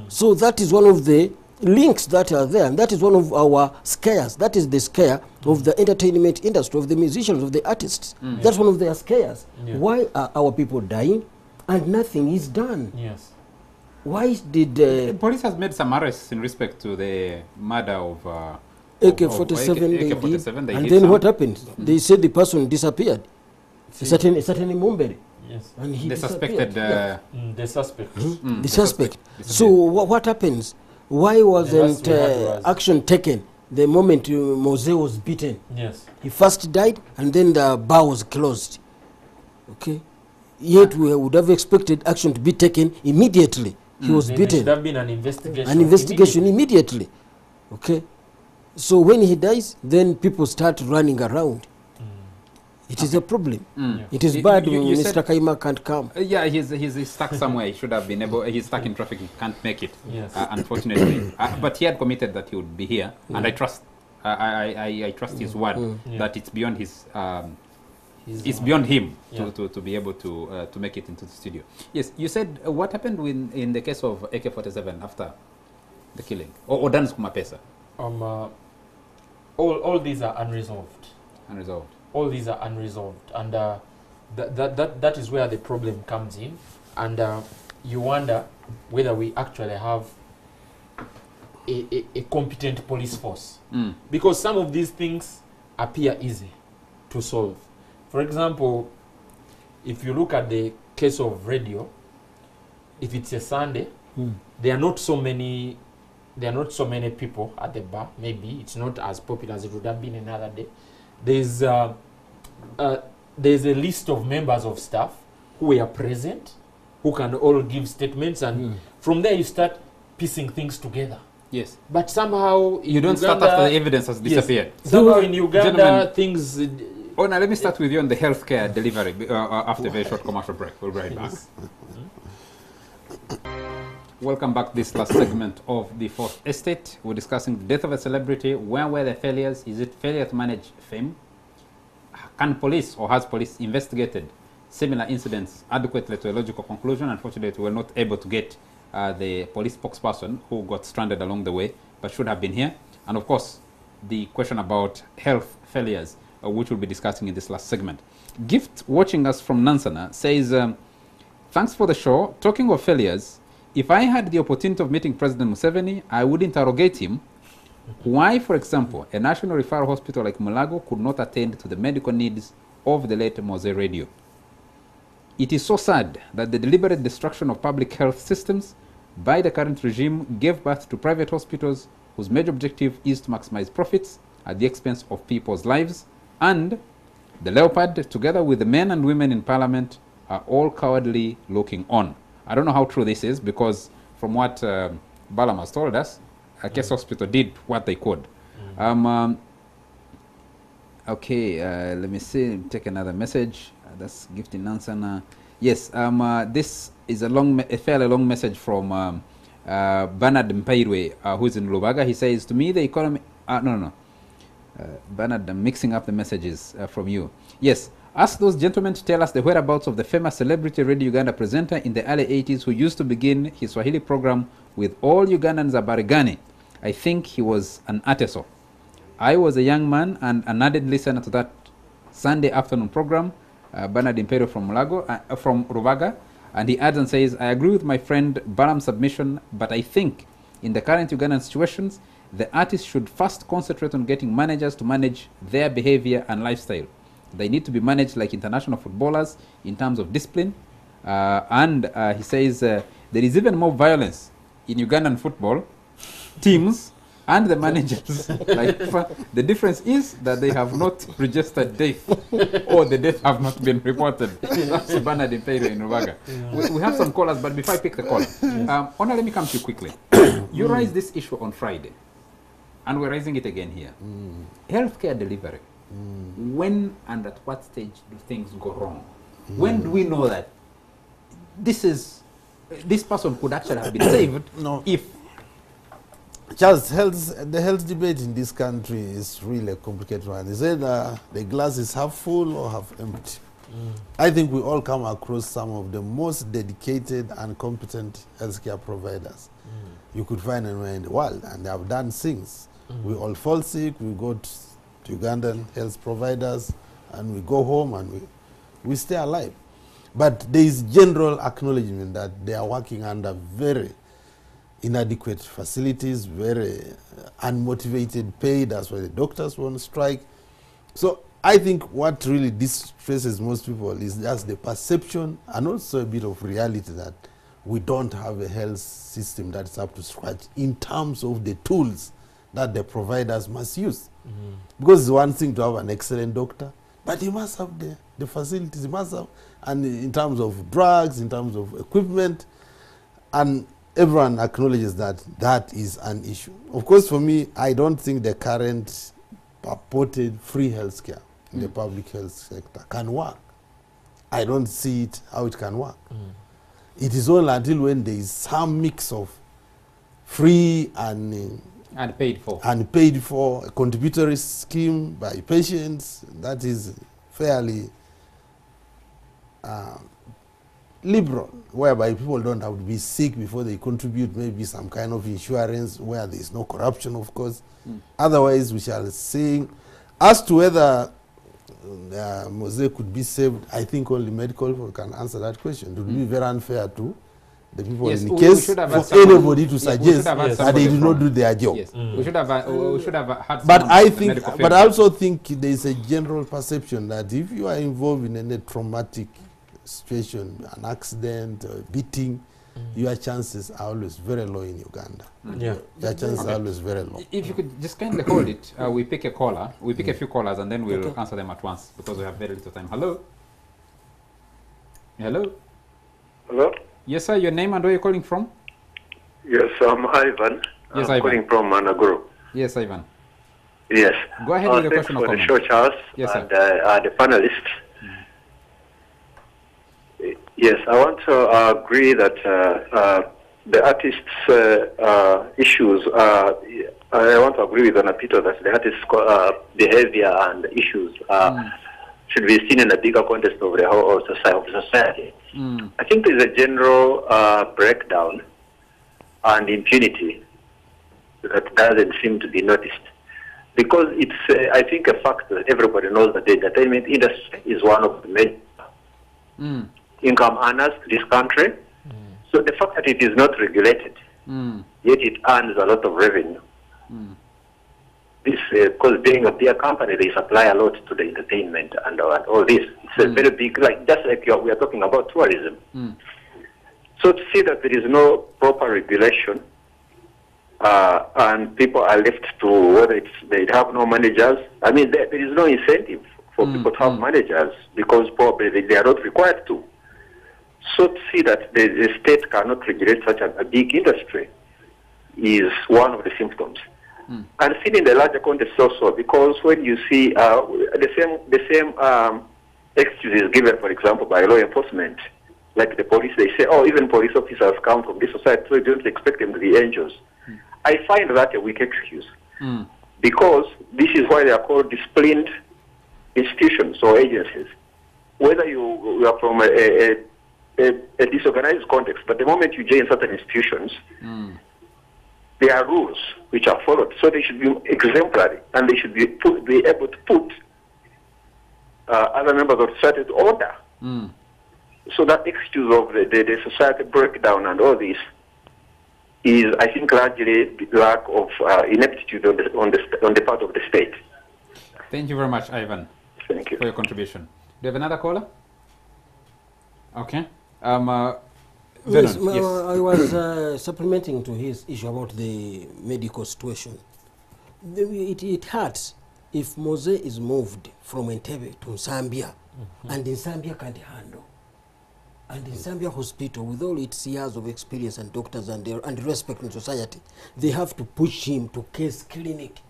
So that is one of the links that are there, and that is one of our scares. That is the scare of the entertainment industry, of the musicians, of the artists. That's one of their scares. Why are our people dying and nothing is done? Yes. Why did the police has made some arrests in respect to the murder of AK-47 and then what happened? They said the person disappeared. Certainly Mumbere. Yes. And he the suspected the suspect. The suspect. So what happens? Why wasn't action taken the moment Mowzey was beaten? Yes. He first died and then the bar was closed. Okay. Yet we would have expected action to be taken immediately. He was beaten. There should have been an investigation. An investigation immediately. Okay. So when he dies, then people start running around. It is a problem. It is bad when Mr. Kaima can't come. Yeah, he's stuck somewhere. He should have been able. He's stuck in traffic. He can't make it. Yes. Unfortunately, but he had committed that he would be here, and I trust. I trust his word that it's beyond his. It's beyond him to be able to make it into the studio. Yes, you said what happened in the case of AK-47 after the killing, or Dan Kumapesa? All these are unresolved. Unresolved. All these are unresolved, and that is where the problem comes in, and you wonder whether we actually have a competent police force, because some of these things appear easy to solve. For example, if you look at the case of radio, if it's a Sunday, there are not so many people at the bar. Maybe it's not as popular as it would have been another day. There's a list of members of staff who are present, who can all give statements, and from there you start piecing things together. Yes. But somehow you don't start after the evidence has disappeared. Yes. Somehow in Uganda things. Oh, now let me start with you on the healthcare delivery after a very short commercial break. We'll be right back. Welcome back to this last segment of the Fourth Estate. We're discussing the death of a celebrity. Where were the failures? Is it failure to manage fame? Can police or has police investigated similar incidents adequately to a logical conclusion? Unfortunately, we were not able to get the police spokesperson who got stranded along the way, but should have been here. And of course, the question about health failures, which we'll be discussing in this last segment. Gift, watching us from Nansana, says, thanks for the show. Talking of failures, if I had the opportunity of meeting President Museveni, I would interrogate him why, for example, a national referral hospital like Mulago could not attend to the medical needs of the late Mowzey Radio. It is so sad that the deliberate destruction of public health systems by the current regime gave birth to private hospitals whose major objective is to maximize profits at the expense of people's lives, and the Leopard, together with the men and women in parliament, are all cowardly looking on. I don't know how true this is, because from what Balam has told us, Case Hospital did what they could. Okay, let me see, take another message. That's Gifting Nansana. Yes, this is a fairly long message from Bernard Mpairwe, who's in Lubaga. He says, to me, the economy... Bernard, I'm mixing up the messages from you. Yes, ask those gentlemen to tell us the whereabouts of the famous celebrity Radio Uganda presenter in the early 80s who used to begin his Swahili program with all Ugandans Abarigani. I think he was an artisan. I was a young man and an added listener to that Sunday afternoon program. Bernard Mpairwe from from Rubaga. And he adds and says, I agree with my friend Baram's submission, but I think in the current Ugandan situations, the artists should first concentrate on getting managers to manage their behavior and lifestyle. They need to be managed like international footballers in terms of discipline. He says there is even more violence in Ugandan football teams and the managers. The difference is that they have not registered death or the death have not been reported. That's Bernard Mpairwe in Rubaga. We have some callers, but before I pick the caller, Honor, let me come to you quickly. You raised this issue on Friday, and we're raising it again here. Healthcare delivery. When and at what stage do things go wrong? When do we know that this person could actually have been saved if... Just the health debate in this country is really a complicated one. It's either the glass is half full or half empty. I think we all come across some of the most dedicated and competent healthcare providers you could find anywhere in the world, and they have done things. We all fall sick, we go to Ugandan health providers, and we go home and we stay alive. But there is general acknowledgement that they are working under very inadequate facilities, very unmotivated pay. That's why the doctors won't strike. So I think what really distresses most people is just the perception and also a bit of reality that we don't have a health system that's up to scratch in terms of the tools that the providers must use. Because it's one thing to have an excellent doctor, but he must have the facilities, he must have, and in terms of drugs, in terms of equipment, and everyone acknowledges that that is an issue. Of course, for me, I don't think the current purported free healthcare in the public health sector can work. I don't see how it can work. It is only until when there is some mix of free and paid for a contributory scheme by patients that is fairly liberal, whereby people don't have to be sick before they contribute, maybe some kind of insurance where there is no corruption, of course. Otherwise, we shall see. As to whether Mowzey could be saved, I think only medical people can answer that question. It would be very unfair to the people in the case for anybody to suggest that they did not do their job. Yes. We should have had. But I think, but I also think there is a general perception that if you are involved in a traumatic situation, an accident, beating, your chances are always very low in Uganda. Your chances are always very low. If you could just kindly hold it, we pick a caller. We pick a few callers and then we'll answer them at once because we have very little time. Hello? Hello? Hello? Yes, sir. Your name and where you're calling from? Yes, I'm Ivan. Yes, I'm Ivan. calling from Managuru. Yes, Ivan. Yes. Go ahead with your question or comment. Thanks for the show, Charles, Yes, sir. and the panelists. Yes, I want to agree that the artists' issues, I want to agree with Anapito that the artists' behavior and issues should be seen in a bigger context of the whole society. I think there's a general breakdown and impunity that doesn't seem to be noticed. Because it's, I think, a fact that everybody knows that the entertainment industry is one of the main income earners to this country. So the fact that it is not regulated, yet it earns a lot of revenue. This, because being a beer company, they supply a lot to the entertainment and all this. It's a very big, just like we are talking about tourism. So to see that there is no proper regulation, and people are left to whether they have no managers. I mean, there is no incentive for people to have managers because probably they are not required to. So to see that the state cannot regulate such a big industry is one of the symptoms. And seen in the larger context also, because when you see the same excuses given, for example, by law enforcement, like the police, they say, oh, even police officers come from this society, so you don't expect them to be angels. I find that a weak excuse. Because this is why they are called disciplined institutions or agencies. Whether you are from a disorganized context, but the moment you join certain institutions, there are rules which are followed. So they should be exemplary, and they should be able to put other members of society to order. So that excuse of the society breakdown and all this is, I think, largely the lack of ineptitude on the part of the state. Thank you very much, Ivan. Thank you for your contribution. Do you have another caller? Okay. Yes, Vernon, yes. I was supplementing to his issue about the medical situation. It hurts if Mowzey is moved from Entebbe to Zambia, and in Zambia can't handle. And in Zambia hospital, with all its years of experience and doctors and respect in society, they have to push him to case clinic,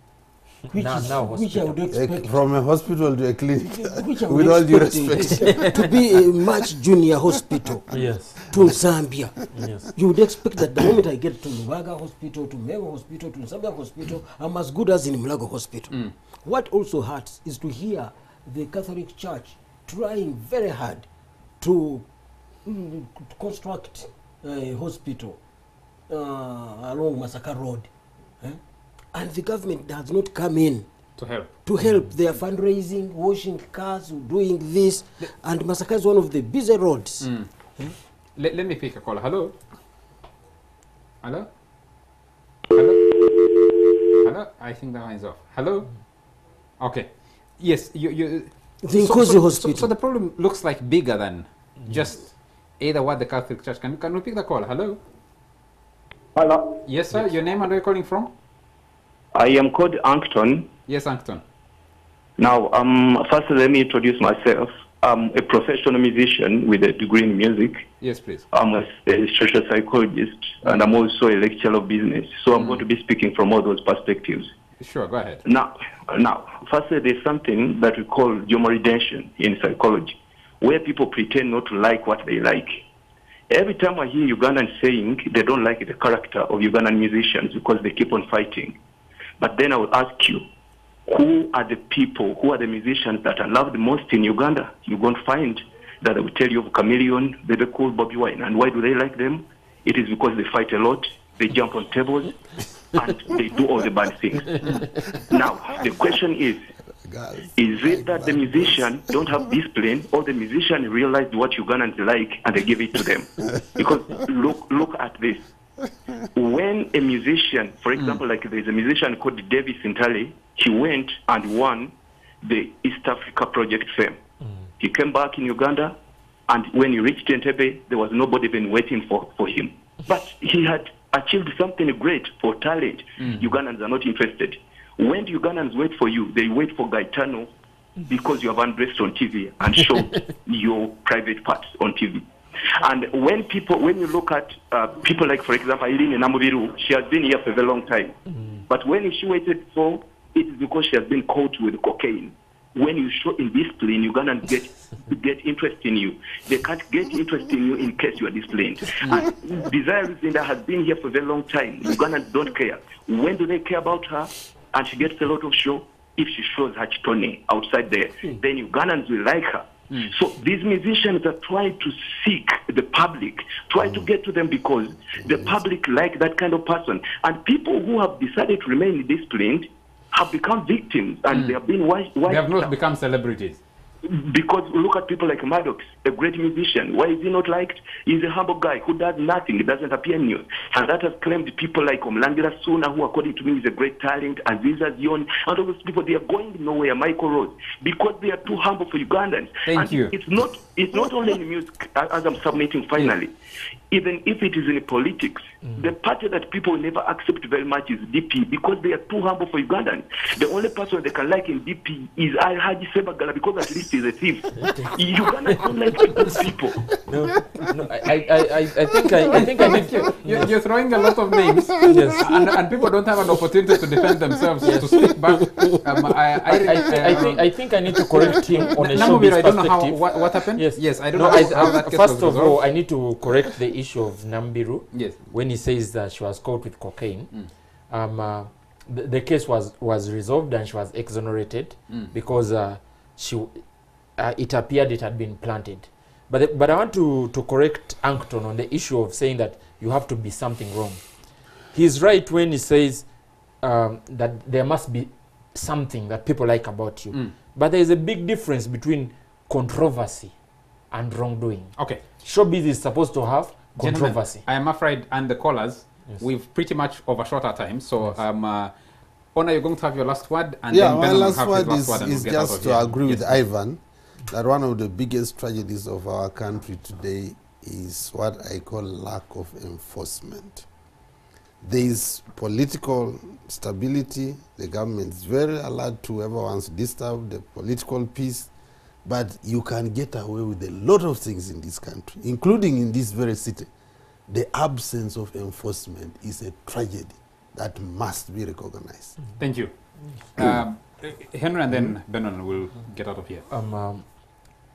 which I would expect from a hospital to a clinic, with all due respect, to be a much junior hospital. Yes. To Zambia. Yes. You would expect that the moment I get to Lubaga Hospital, to Mego Hospital, to Zambia Hospital, I'm as good as in Mulago Hospital. What also hurts is to hear the Catholic Church trying very hard to construct a hospital along Masaka Road. And the government does not come in to help. They are fundraising, washing cars, doing this, and Masaka is one of the busy roads. Let me pick a call. Hello? Hello? Hello? Hello? I think the line is off. Hello? Okay. Yes, the hospital. So the problem looks like bigger than just either what the Catholic Church can. Can we pick the call? Hello? Hello? Yes, sir. Yes. Your name and where you're calling from? I am called Ankton. Yes, Ankton. Now, first let me introduce myself. I'm a professional musician with a degree in music. Yes, please. I'm a social psychologist, and I'm also a lecturer of business. So I'm going to be speaking from all those perspectives. Sure, go ahead. Now, firstly, there's something that we call demoridation in psychology, where people pretend not to like what they like. Every time I hear Ugandans saying they don't like the character of Ugandan musicians because they keep on fighting, but then I will ask you, who are the people, who are the musicians that are loved most in Uganda? You're going to find that they will tell you of Chameleon, Bebe Cool, Bobby Wine. And why do they like them? It is because they fight a lot, they jump on tables, and they do all the bad things. Now, the question is it that the musicians don't have discipline, or the musicians realized what Ugandans like and they give it to them? Because look at this. When a musician, for example, like there's a musician called Davis Intale, he went and won the East Africa Project fame. He came back in Uganda, and when he reached Entebbe, there was nobody even waiting for him. But he had achieved something great for talent. Ugandans are not interested. When the Ugandans wait for you, they wait for Gaetano because you have undressed on TV and showed your private parts on TV. And when you look at people like, for example, Irene Namubiru, she has been here for a very long time. But when she waited for, it is because she has been caught with cocaine. When you show indiscipline, Ugandans get interest in you. They can't get interest in you in case you are disciplined. And Desire Luzinda has been here for a very long time. Ugandans don't care. When do they care about her? And she gets a lot of show. If she shows her chitone outside there, then Ugandans will like her. So these musicians are trying to seek the public, try to get to them because the public like that kind of person. And people who have decided to remain disciplined have become victims, and they have been they have not become celebrities. Because look at people like Maddox, a great musician. Why is he not liked? He's a humble guy who does nothing. He doesn't appear in news. And that has claimed people like Omlangira Suna, who according to me is a great talent, Aziza Zion, and all those people, they are going nowhere, Michael Rose, because they are too humble for Ugandans. Thank you. It's not only in music, as I'm submitting finally. Even if it is in politics, the party that people never accept very much is DP because they are too humble for Ugandans. The only person they can like in DP is Alhaji Sebagala because at least artist is a thief. Uganda don't like good people. I think I need to. You're throwing a lot of names, Yes. and people don't have an opportunity to defend themselves to speak back. I think I need to correct him on a Namubiro, showbiz I don't know how, perspective. what happened. Yes. I don't No, know how that case first was of resolved. all, I need to correct the issue of Nambiru. Yes. When he says that she was caught with cocaine. The case was resolved and she was exonerated because it appeared it had been planted. But I want to correct Ankton on the issue of saying that you have to be something wrong. He's right when he says that there must be something that people like about you. But there is a big difference between controversy and wrongdoing. Okay. Showbiz is supposed to have controversy. Gentlemen, I am afraid, and the callers, Yes. we've pretty much overshot our time. So, Ona, you're going to have your last word, and Yeah, then my Ben will last have word his last word, and is we'll get out just of to here. agree with Yes. Ivan that one of the biggest tragedies of our country today is what I call lack of enforcement. There is political stability. The government is very alert to whoever wants to disturb the political peace, but you can get away with a lot of things in this country, including in this very city. The absence of enforcement is a tragedy that must be recognized. Thank you. Henry, and then Benon will get out of here.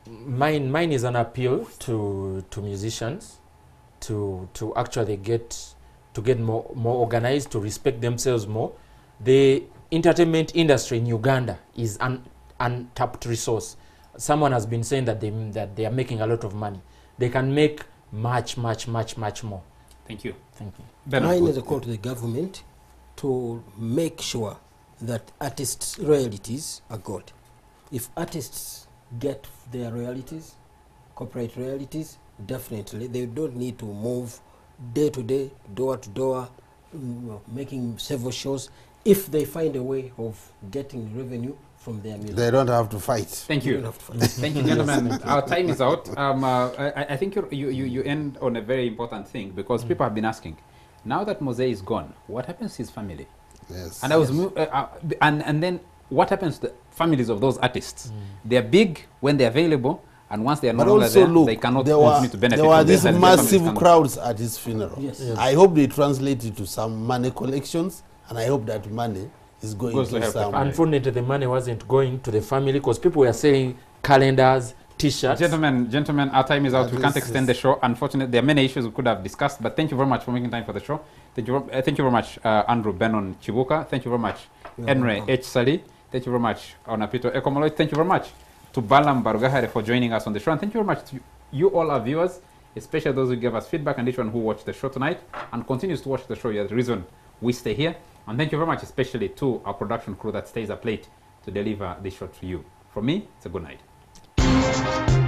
Mine is an appeal to musicians to actually get more organized, to respect themselves more. The entertainment industry in Uganda is an untapped resource. Someone has been saying that they are making a lot of money. They can make much more. Thank you. Thank you. Benon. Mine is a call to the government to make sure that artists' royalties are good. If artists get their royalties, corporate royalties, definitely they don't need to move day to day, door to door, making several shows. If they find a way of getting revenue from their music, They don't have to fight. Thank they you. don't have to fight. Thank you, gentlemen. Our time is out. I think you end on a very important thing, because people have been asking, now that Mowzey is gone, what happens to his family? Yes. And I was and then what happens to the families of those artists? They are big when they're available, and once they are no But longer also there, look, they cannot there continue to benefit were from these their massive families crowds at his funeral. Yes. Yes. I hope they translate it to some money collections, and I hope that money is going Goes to to help the some. family. Unfortunately, the money wasn't going to the family because people were selling calendars, T-shirts. Gentlemen, our time is out. We can't This extend the show. Unfortunately, there are many issues we could have discussed, but thank you very much for making time for the show. Thank you very much, Andrew Benon Chibuka. Thank you very much, Henry H. Sali. Thank you very much, Onapito Ekomoloi. Thank you very much to Balam Barugahare for joining us on the show. And thank you very much to you all our viewers, especially those who gave us feedback, and each one who watched the show tonight and continues to watch the show. You're the reason we stay here. And thank you very much, especially to our production crew that stays up late to deliver this show to you. From me, it's a good night.